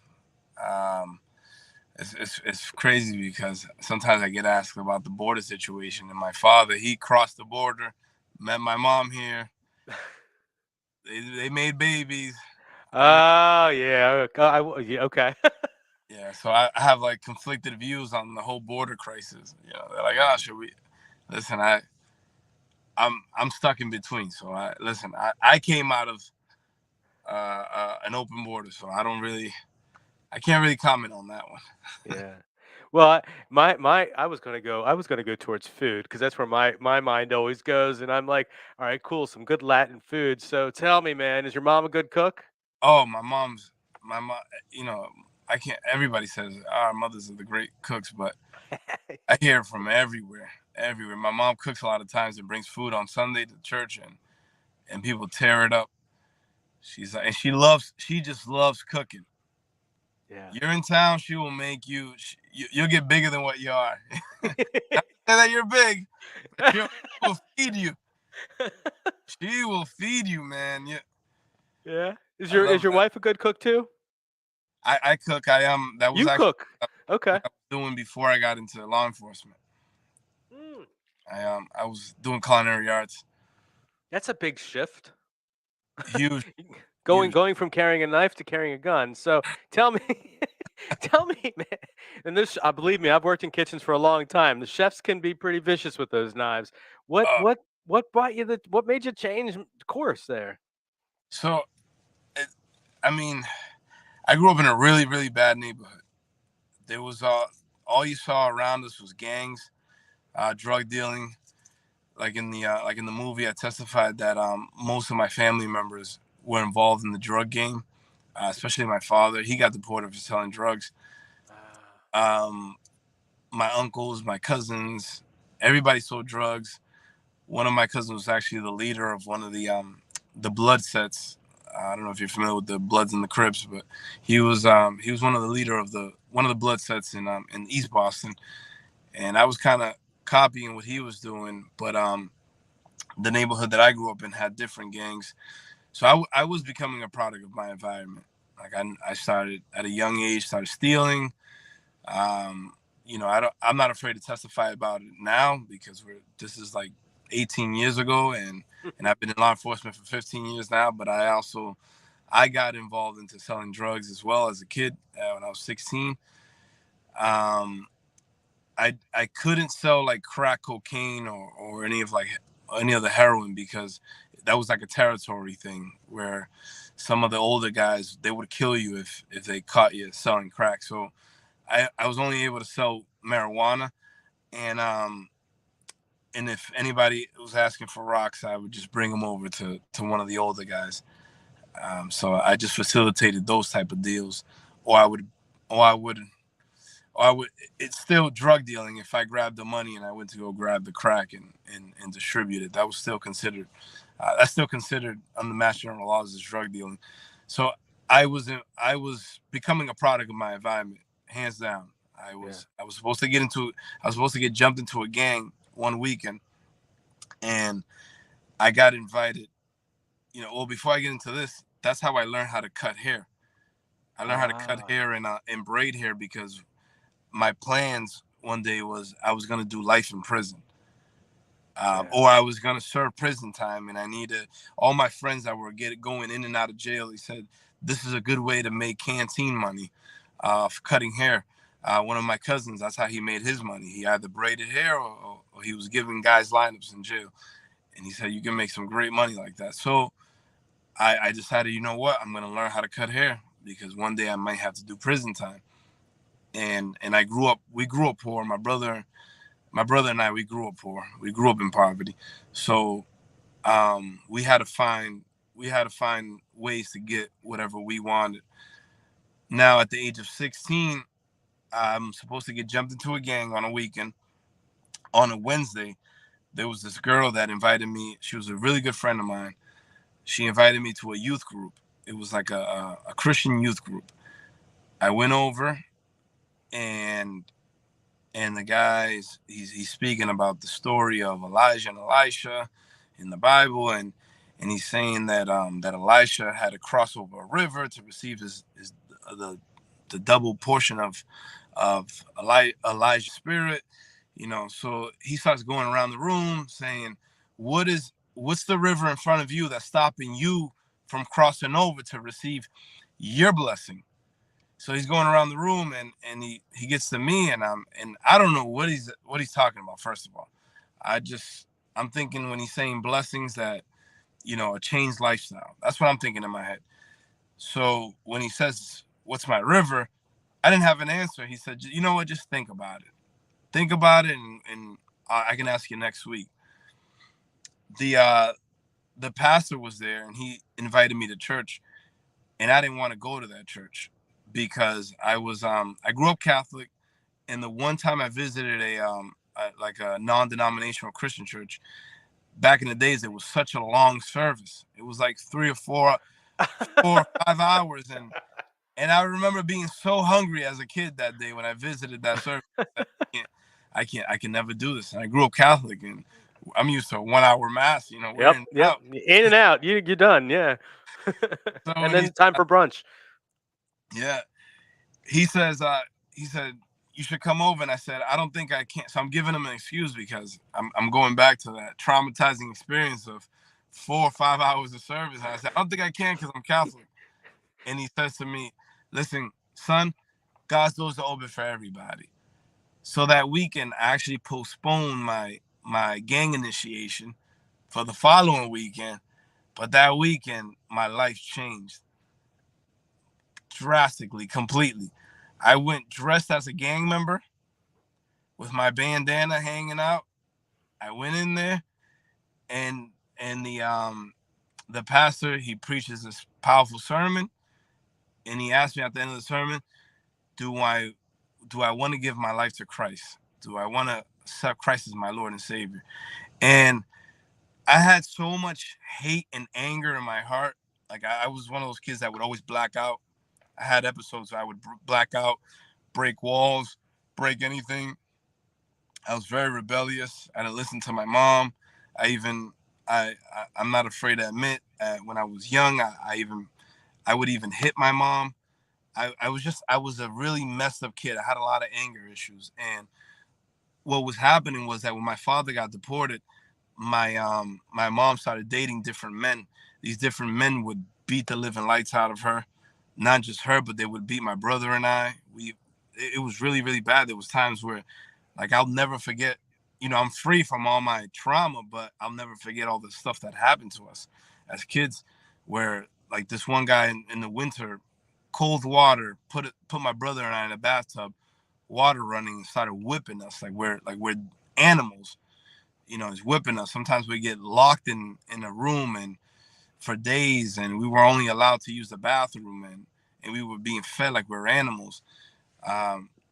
um, it's crazy, because sometimes I get asked about the border situation, and my father, he crossed the border, met my mom here. They made babies. Oh yeah. Yeah, okay. Yeah, so I have like conflicted views on the whole border crisis. They're like, "Oh, should we?" Listen, I'm stuck in between. So I came out of an open border, so I can't really comment on that one. Yeah. Well, I was gonna go towards food because that's where my mind always goes, and I'm like, all right, cool, some good Latin food. So tell me, man, is your mom a good cook? Oh, my mom. You know, I can't. Everybody says our mothers are the great cooks, but I hear it from everywhere. Everywhere. My mom cooks a lot of times and brings food on Sunday to church, and people tear it up. She's like, and she just loves cooking. Yeah. You're in town, she will make you'll get bigger than what you are. Not that you're big, she will feed you. She will feed you, man. Yeah, Yeah. Is I your love that. wife a good cook too? I cook. I am. That was You actually cook. Okay. what I was doing before I got into law enforcement. Mm. I was doing culinary arts. That's a big shift. Huge, Going huge. going from carrying a knife to carrying a gun. So tell me, tell me, man. And this, believe me, I've worked in kitchens for a long time. The chefs can be pretty vicious with those knives. What Uh, what what brought you the? What made you change course there? so, it, I mean, I grew up in a really, really bad neighborhood. There was all you saw around us was gangs, drug dealing. Like in the movie, I testified that most of my family members were involved in the drug game, especially my father. He got deported for selling drugs. Um, my uncles, my cousins, everybody sold drugs. One of my cousins was actually the leader of one of the Blood sets. I don't know if you're familiar with the Bloods and the Crips, but he was one of the leader of one of the Blood sets in East Boston, and I was kind of copying what he was doing, but the neighborhood that I grew up in had different gangs, so I was becoming a product of my environment. Like I started at a young age, started stealing. I'm not afraid to testify about it now because this is like 18 years ago, and I've been in law enforcement for 15 years now. But I got involved into selling drugs as well as a kid when I was 16. I couldn't sell like crack cocaine or any of the heroin because that was like a territory thing where some of the older guys, they would kill you if they caught you selling crack. So I was only able to sell marijuana, and if anybody was asking for rocks, I would just bring them over to one of the older guys. So I just facilitated those type of deals, or I would, or I would, or I would. It's still drug dealing if I grabbed the money and I went to go grab the crack and distribute it. That was still considered. That's still considered under mass general laws as drug dealing. So I was becoming a product of my environment, hands down. I was supposed to get jumped into a gang one weekend, and I got invited. Well, before I get into this, that's how I learned how to cut hair. I learned how to cut hair and braid hair because my plans one day was I was gonna do life in prison, or I was gonna serve prison time, and I needed all my friends that were going in and out of jail. He said this is a good way to make canteen money for cutting hair. One of my cousins, that's how he made his money. He either braided hair or he was giving guys lineups in jail. And he said, you can make some great money like that. So I decided, you know what? I'm going to learn how to cut hair because one day I might have to do prison time. And we grew up poor. My brother and I, we grew up poor. We grew up in poverty. So we had to find ways to get whatever we wanted. Now at the age of 16, I'm supposed to get jumped into a gang on a weekend. On a Wednesday, there was this girl that invited me. She was a really good friend of mine. She invited me to a youth group. It was like a Christian youth group. I went over, and the guys, he's speaking about the story of Elijah and Elisha in the Bible, and he's saying that that Elisha had to cross over a river to receive the double portion of Elijah's spirit. So he starts going around the room saying, what's the river in front of you that's stopping you from crossing over to receive your blessing? So he's going around the room, and he gets to me, and I don't know what he's talking about. First of all, I'm thinking when he's saying blessings that, a changed lifestyle. That's what I'm thinking in my head. So when he says, what's my river? I didn't have an answer. He said, you know what, just think about it. Think about it, and I can ask you next week. The pastor was there, and he invited me to church, and I didn't want to go to that church because I grew up Catholic, and the one time I visited a non-denominational Christian church back in the days, it was such a long service. It was like 3 or 4 or 5 hours, and I remember being so hungry as a kid that day when I visited that service. I can never do this. And I grew up Catholic, and I'm used to a 1 hour mass. We're in and out. In and out. You're done. Yeah. So and then time for brunch. Yeah. He said you should come over, and I said I don't think I can. So I'm giving him an excuse because I'm going back to that traumatizing experience of 4 or 5 hours of service. And I said I don't think I can because I'm Catholic. And he says to me, "Listen, son, God's doors are open for everybody." So that weekend, I actually postponed my gang initiation for the following weekend. But that weekend, my life changed drastically, completely. I went dressed as a gang member with my bandana hanging out. I went in there, and the pastor, he preaches this powerful sermon, and he asked me at the end of the sermon, do I want to give my life to Christ? Do I want to accept Christ as my Lord and Savior? And I had so much hate and anger in my heart. Like I was one of those kids that would always black out. I had episodes where I would black out, break walls, break anything. I was very rebellious. I didn't listen to my mom. I even I'm not afraid to admit when I was young, I would even hit my mom. I was a really messed up kid. I had a lot of anger issues, and what was happening was that when my father got deported, my mom started dating different men. These different men would beat the living lights out of her, not just her, but they would beat my brother and I. It was really really bad. There was times where, like, I'll never forget. You know, I'm free from all my trauma, but I'll never forget all the stuff that happened to us as kids. Where, like, this one guy in the winter, cold water, put my brother and I in a bathtub, water running, and started whipping us like we're animals. You know, he's whipping us. Sometimes we get locked in a room and for days, and we were only allowed to use the bathroom, and we were being fed like we're animals.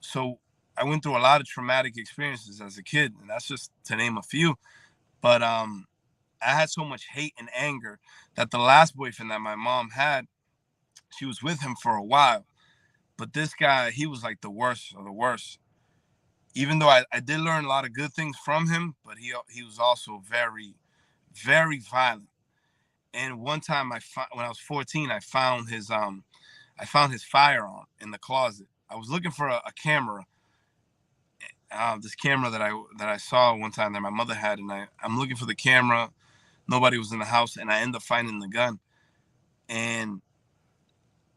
So I went through a lot of traumatic experiences as a kid, and that's just to name a few. But I had so much hate and anger that the last boyfriend that my mom had, she was with him for a while. But this guy, he was like the worst of the worst. Even though I did learn a lot of good things from him, but he was also very, very violent. And one time when I was 14, I found his firearm in the closet. I was looking for a camera, this camera that I saw one time that my mother had, and I'm looking for the camera. Nobody was in the house, and I end up finding the gun. And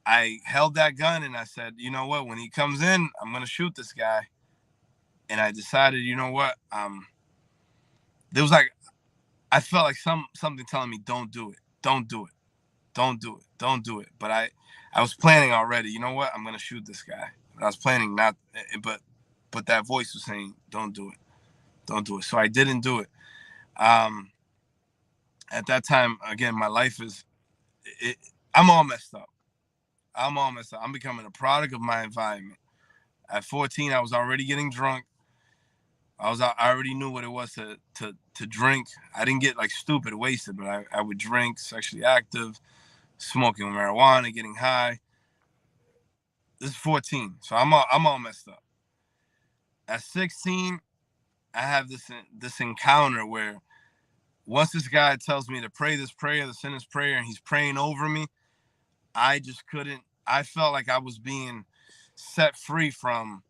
I held that gun, and I said, you know what? When he comes in, I'm gonna shoot this guy. And I decided, you know what? There was like I felt like something telling me, don't do it, don't do it, don't do it, don't do it. But I was planning already. You know what? I'm gonna shoot this guy. But I was planning not, but that voice was saying, don't do it, don't do it. So I didn't do it. Um, at that time, again, my life is, I'm all messed up. I'm all messed up. I'm becoming a product of my environment. At 14, I was already getting drunk. I already knew what it was to drink. I didn't get like stupid wasted, but I would drink, sexually active, smoking marijuana, getting high. This is 14, so I'm all messed up. At 16, I have this encounter where once this guy tells me to pray this prayer, the sinner's prayer, and he's praying over me, I just couldn't. I felt like I was being set free from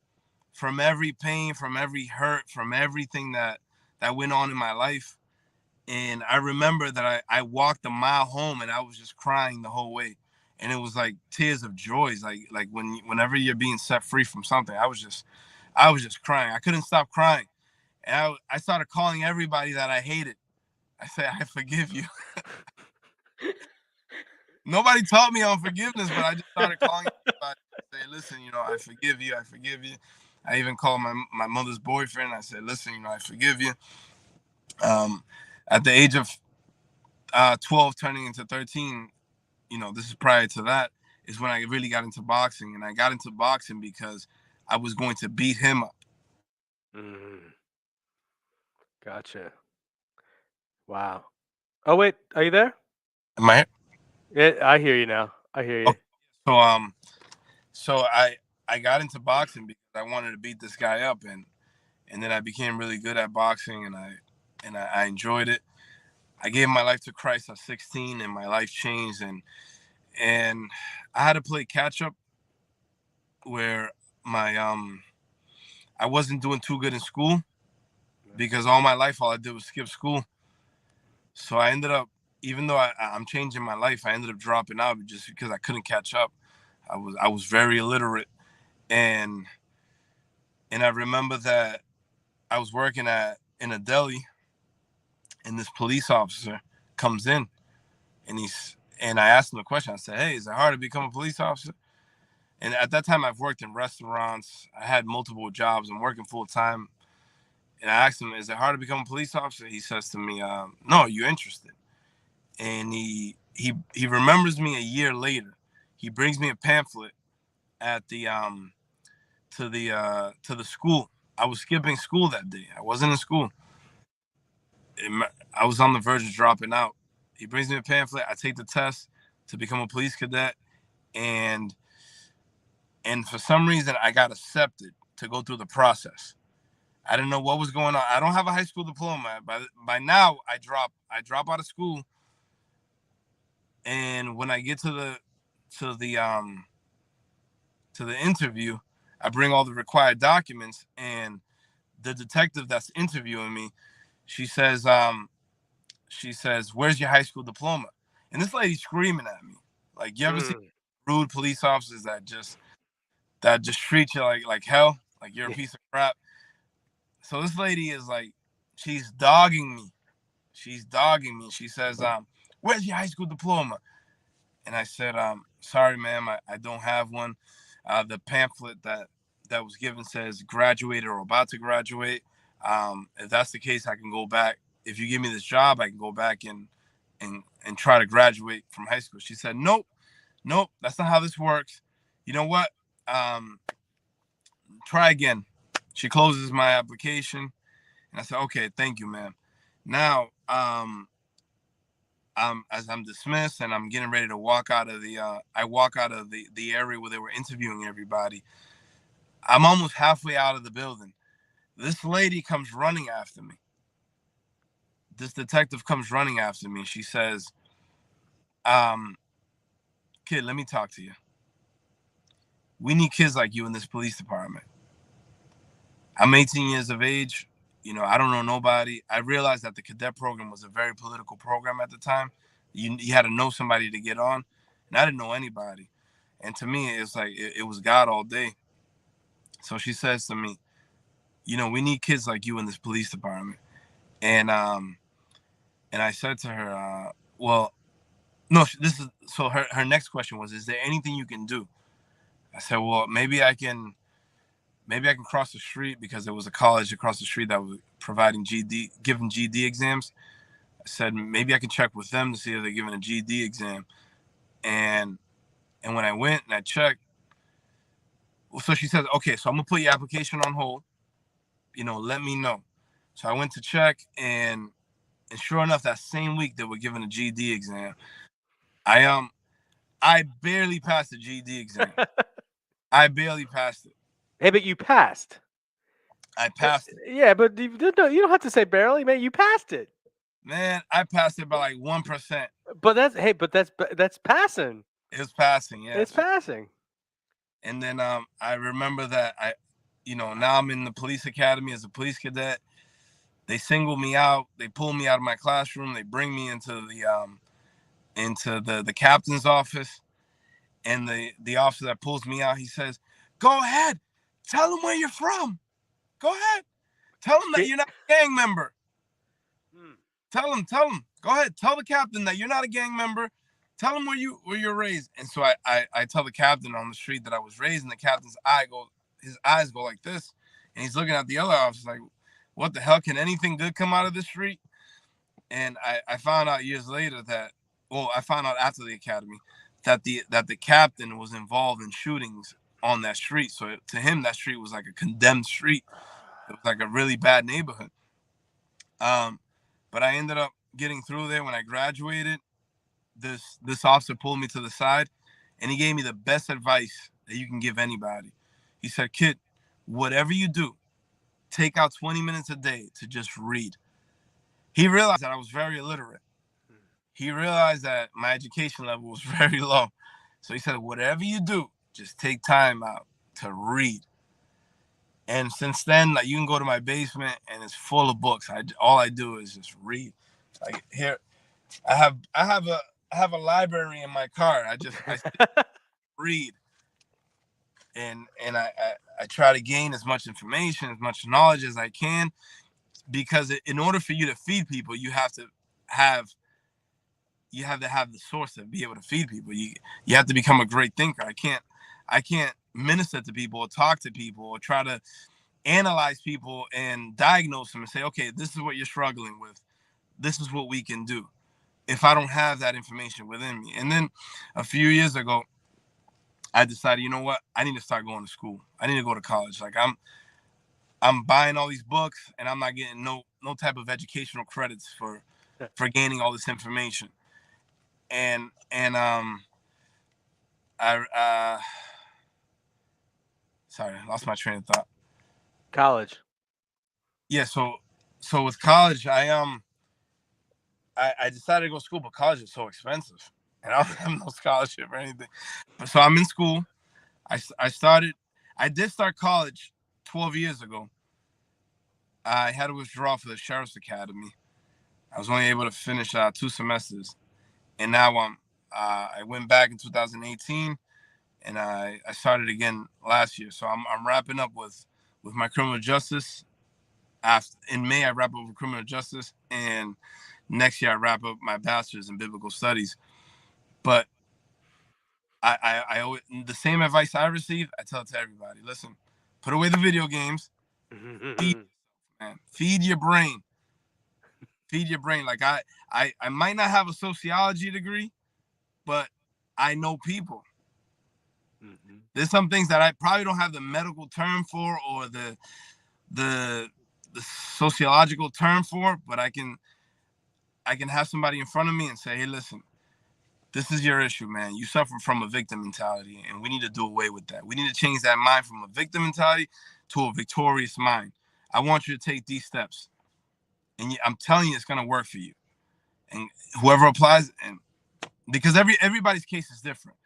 every pain, from every hurt, from everything that went on in my life. And I remember that I walked a mile home and I was just crying the whole way. And it was like tears of joy. Like whenever you're being set free from something, I was just crying. I couldn't stop crying. And I started calling everybody that I hated. I said, I forgive you. Nobody taught me on forgiveness, but I just started calling everybody. Say, listen, you know, I forgive you. I forgive you. I even called my mother's boyfriend. I said, listen, you know, I forgive you. At the age of 12 turning into 13, you know, this is prior to that, is when I really got into boxing. And I got into boxing because I was going to beat him up. Gotcha. Wow. Oh wait, are you there? Am I here? Yeah, I hear you now. I hear you. Okay. So I got into boxing because I wanted to beat this guy up, and then I became really good at boxing, and I enjoyed it. I gave my life to Christ at 16, and my life changed, and I had to play catch up where I wasn't doing too good in school because all my life all I did was skip school. So I ended up, even though I'm changing my life, I ended up dropping out just because I couldn't catch up. I was very illiterate, and I remember that I was working in a deli, and this police officer comes in, and I asked him a question. I said, "Hey, is it hard to become a police officer?" And at that time, I've worked in restaurants. I had multiple jobs. I'm working full time. And I asked him, "Is it hard to become a police officer?" He says to me, "No, are you interested?" And he remembers me a year later. He brings me a pamphlet at the to the school. I was skipping school that day. I wasn't in school. I was on the verge of dropping out. He brings me a pamphlet. I take the test to become a police cadet, and for some reason I got accepted to go through the process. I didn't know what was going on. I don't have a high school diploma. By now I drop out of school, and when I get to the interview, I bring all the required documents, and the detective that's interviewing me, she says, "Where's your high school diploma?" And this lady's screaming at me. Like, you ever see rude police officers that just treat you like hell, like you're a piece of crap? So this lady is like, she's dogging me. She says, "Where's your high school diploma?" And I said, "Sorry, ma'am, I don't have one. The pamphlet that was given says graduated or about to graduate. If that's the case, I can go back. If you give me this job, I can go back and try to graduate from high school." She said, "Nope, that's not how this works. You know what? Try again." She closes my application, and I said, "Okay, thank you, ma'am." Now, as I'm dismissed and I'm getting ready to walk out of the area where they were interviewing everybody. I'm almost halfway out of the building. This lady comes running after me. This detective comes running after me. She says, "Kid, let me talk to you. We need kids like you in this police department." I'm 18 years of age. I don't know nobody. I realized that the cadet program was a very political program at the time. You had to know somebody to get on, and I didn't know anybody. And to me, it's like it was God all day. So she says to me, "We need kids like you in this police department." And I said to her, "Well, no." This is so. Her next question was, "Is there anything you can do?" I said, "Well, maybe I can cross the street, because there was a college across the street that was providing giving GD exams." I said, "Maybe I can check with them to see if they're giving a GD exam." And when I went and I checked, so she said, "Okay, so I'm gonna put your application on hold. Let me know." So I went to check, and sure enough, that same week they were giving a GD exam. I barely passed the GD exam. I barely passed it. Hey, but you passed. I passed it. Yeah, but you don't have to say barely, man. You passed it. Man, I passed it by like 1%. But that's passing. It's passing, yeah. It's passing. And then I remember that now I'm in the police academy as a police cadet. They single me out. They pull me out of my classroom. They bring me into the captain's office. And the officer that pulls me out, he says, "Go ahead, tell him where you're from. Go ahead, tell him that you're not a gang member. Tell him. Go ahead, tell the captain that you're not a gang member. Tell him where you're raised." And so I tell the captain on the street that I was raised, and the captain's his eyes go like this, and he's looking at the other officers like, "What the hell? Can anything good come out of this street?" And I found out years later I found out after the academy that the captain was involved in shootings on that street. So to him, that street was like a condemned street. It was like a really bad neighborhood. But I ended up getting through there. When I graduated, this officer pulled me to the side, and he gave me the best advice that you can give anybody. He said, "Kid, whatever you do, take out 20 minutes a day to just read." He realized that I was very illiterate. He realized that my education level was very low. So he said, "Whatever you do, just take time out to read." And since then, like, you can go to my basement and it's full of books. All I do is just read. Like, here, I have a library in my car. I read, and I try to gain as much information, as much knowledge as I can, because in order for you to feed people, you have to have the source to be able to feed people. You have to become a great thinker. I can't minister to people or talk to people or try to analyze people and diagnose them and say, "Okay, this is what you're struggling with. This is what we can do," if I don't have that information within me. And then a few years ago, I decided, you know what? I need to start going to school. I need to go to college. Like, I'm buying all these books and I'm not getting no type of educational credits for gaining all this information. And I sorry, I lost my train of thought. College. Yeah, so with college, I decided to go to school, but college is so expensive, and I don't have no scholarship or anything. But so I'm in school. I did start college 12 years ago. I had to withdraw for the Sheriff's Academy. I was only able to finish 2 semesters, and now I went back in 2018, and I started again last year. So I'm wrapping up with my criminal justice. In May, I wrap up with criminal justice, and next year I wrap up my bachelor's in biblical studies. But I always, the same advice I receive, I tell it to everybody. Listen, put away the video games. Feed your brain. Feed your brain. Like I might not have a sociology degree, but I know people. There's some things that I probably don't have the medical term for or the sociological term for, but I can have somebody in front of me and say, hey, listen, this is your issue, man. You suffer from a victim mentality, and we need to do away with that. We need to change that mind from a victim mentality to a victorious mind. I want you to take these steps, and I'm telling you, it's going to work for you. And whoever applies, and because everybody's case is different.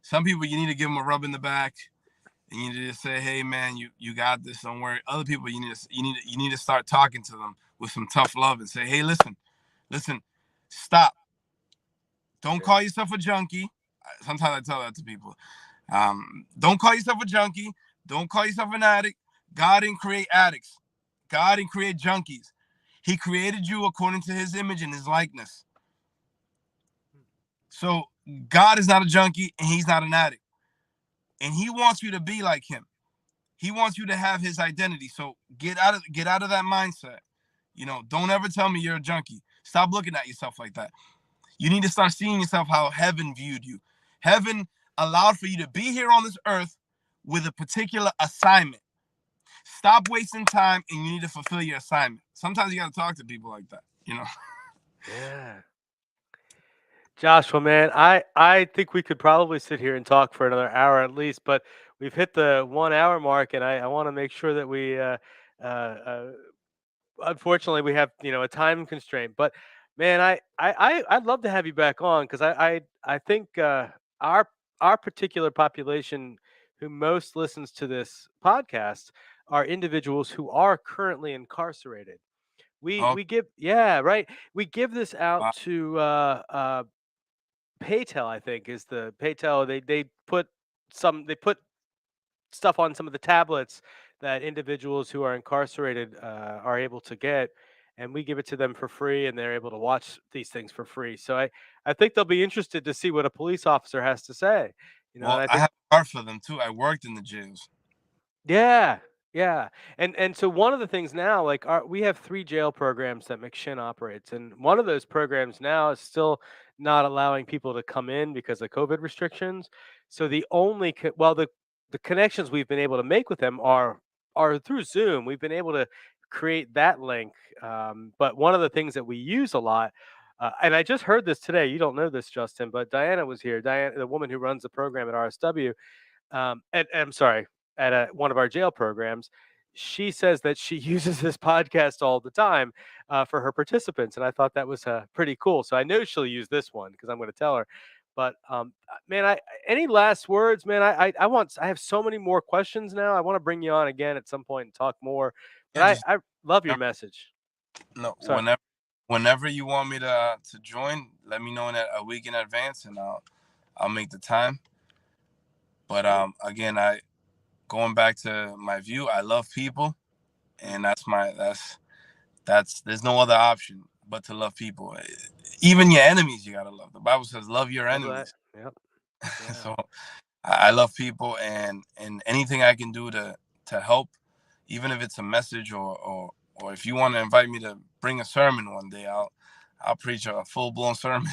Some people, you need to give them a rub in the back, and you need to just say, hey, man, you got this. Don't worry. Other people, you need to start talking to them with some tough love and say, hey, listen, stop. Don't call yourself a junkie. Sometimes I tell that to people. Don't call yourself a junkie. Don't call yourself an addict. God didn't create addicts. God didn't create junkies. He created you according to his image and his likeness. So God is not a junkie and he's not an addict. And he wants you to be like him. He wants you to have his identity. So get out of that mindset. Don't ever tell me you're a junkie. Stop looking at yourself like that. You need to start seeing yourself how heaven viewed you. Heaven allowed for you to be here on this earth with a particular assignment. Stop wasting time and you need to fulfill your assignment. Sometimes you got to talk to people like that, Yeah. Joshua, man, I think we could probably sit here and talk for another hour at least, but we've hit the 1 hour mark, and I want to make sure that we unfortunately we have a time constraint. But man, I'd love to have you back on because I think our particular population who most listens to this podcast are individuals who are currently incarcerated. We give right. We give this out to Paytel, I think, is the Paytel. They put stuff on some of the tablets that individuals who are incarcerated are able to get, and we give it to them for free, and they're able to watch these things for free. So I think they'll be interested to see what a police officer has to say. Well, and I have a heart for them too. I worked in the jails. Yeah, yeah, and so one of the things now, like we have 3 jail programs that McShin operates, and one of those programs now is still not allowing people to come in because of COVID restrictions. So the only the connections we've been able to make with them are through Zoom. We've been able to create that link, but one of the things that we use a lot. And I just heard this today. You don't know this, Justin, but Diana was here. Diana, the woman who runs the program at RSW, and I'm sorry, at one of our jail programs, she says that she uses this podcast all the time for her participants, and I thought that was pretty cool. So I know she'll use this one because I'm going to tell her. But man, any last words, man? I have so many more questions now. I want to bring you on again at some point and talk more. But I love your message. No, Sorry. whenever you want me to join, let me know in a week in advance, and I'll make the time. But again, going back to my view, I love people, and that's there's no other option but to love people. Even your enemies, you gotta love. The Bible says, "Love your enemies." Yep. Yeah. So I love people, and anything I can do to help, even if it's a message or if you want to invite me to bring a sermon one day, I'll preach a full blown sermon.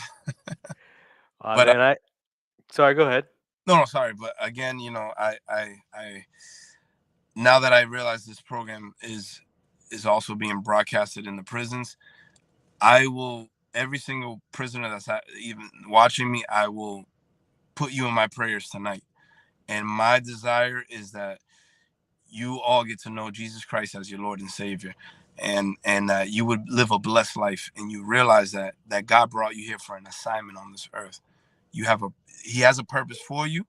But man, sorry, go ahead. No, sorry, but again, now that I realize this program is also being broadcasted in the prisons, I will, every single prisoner that's even watching me, I will put you in my prayers tonight. And my desire is that you all get to know Jesus Christ as your Lord and Savior, and you would live a blessed life, and you realize that God brought you here for an assignment on this earth. He has a purpose for you,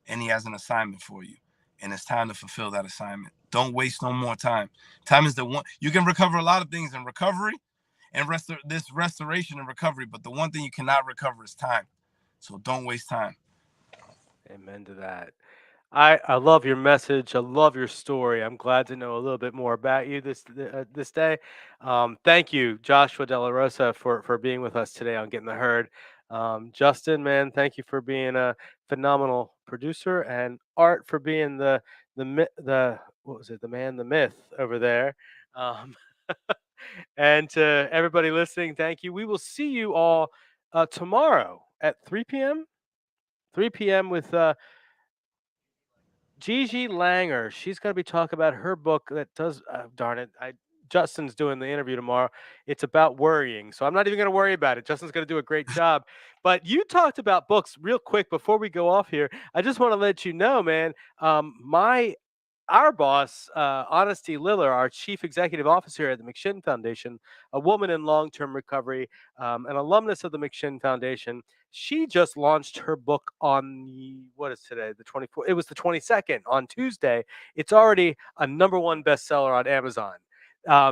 and he has an assignment for you, and it's time to fulfill that assignment. Don't waste no more time. Time is the one. You can recover a lot of things in recovery and this restoration and recovery, but the one thing you cannot recover is time. So don't waste time. Amen to that. I love your message. I love your story. I'm glad to know a little bit more about you this day. Thank you, Joshua Delarosa, for being with us today on Getting the Herd. Justin, man, thank you for being a phenomenal producer, and Art for being the what was it, the man, the myth over there. Um, and to everybody listening, thank you. We will see you all tomorrow at 3 p.m. 3 p.m. with Gigi Langer. She's going to be talking about her book that does, darn it, Justin's doing the interview tomorrow. It's about worrying. So I'm not even going to worry about it. Justin's going to do a great job. But you talked about books real quick before we go off here. I just want to let you know, man, our boss, Honesty Liller, our chief executive officer at the McShin Foundation, a woman in long-term recovery, an alumnus of the McShin Foundation, she just launched her book on what is today, the 24th. It was the 22nd on Tuesday. It's already a #1 bestseller on Amazon.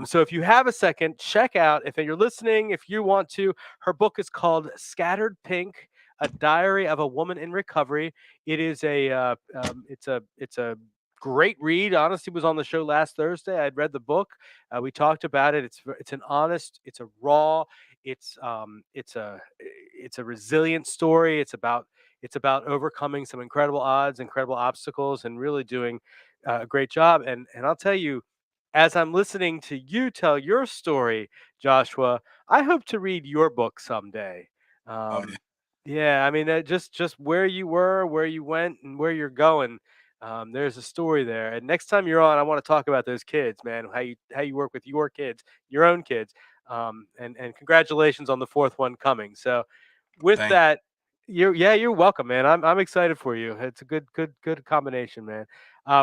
So if you have a second, check out. If you're listening, if you want to, her book is called Scattered Pink: A Diary of a Woman in Recovery. It is it's a great read. Honesty was on the show last Thursday. I'd read the book. We talked about it. It's an honest. It's a raw. It's a resilient story. It's about overcoming some incredible odds, incredible obstacles, and really doing a great job. And I'll tell you, as I'm listening to you tell your story, Joshua, I hope to read your book someday. Yeah, I mean, just where you were, where you went, and where you're going. There's a story there. And next time you're on, I want to talk about those kids, man. How you work with your kids, your own kids. And congratulations on the 4th one coming. So, with that, you're welcome, man. I'm excited for you. It's a good combination, man.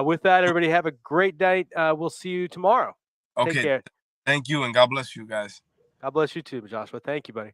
With that, everybody have a great night. We'll see you tomorrow. Okay. Take care. Thank you, and God bless you guys. God bless you too, Joshua. Thank you, buddy.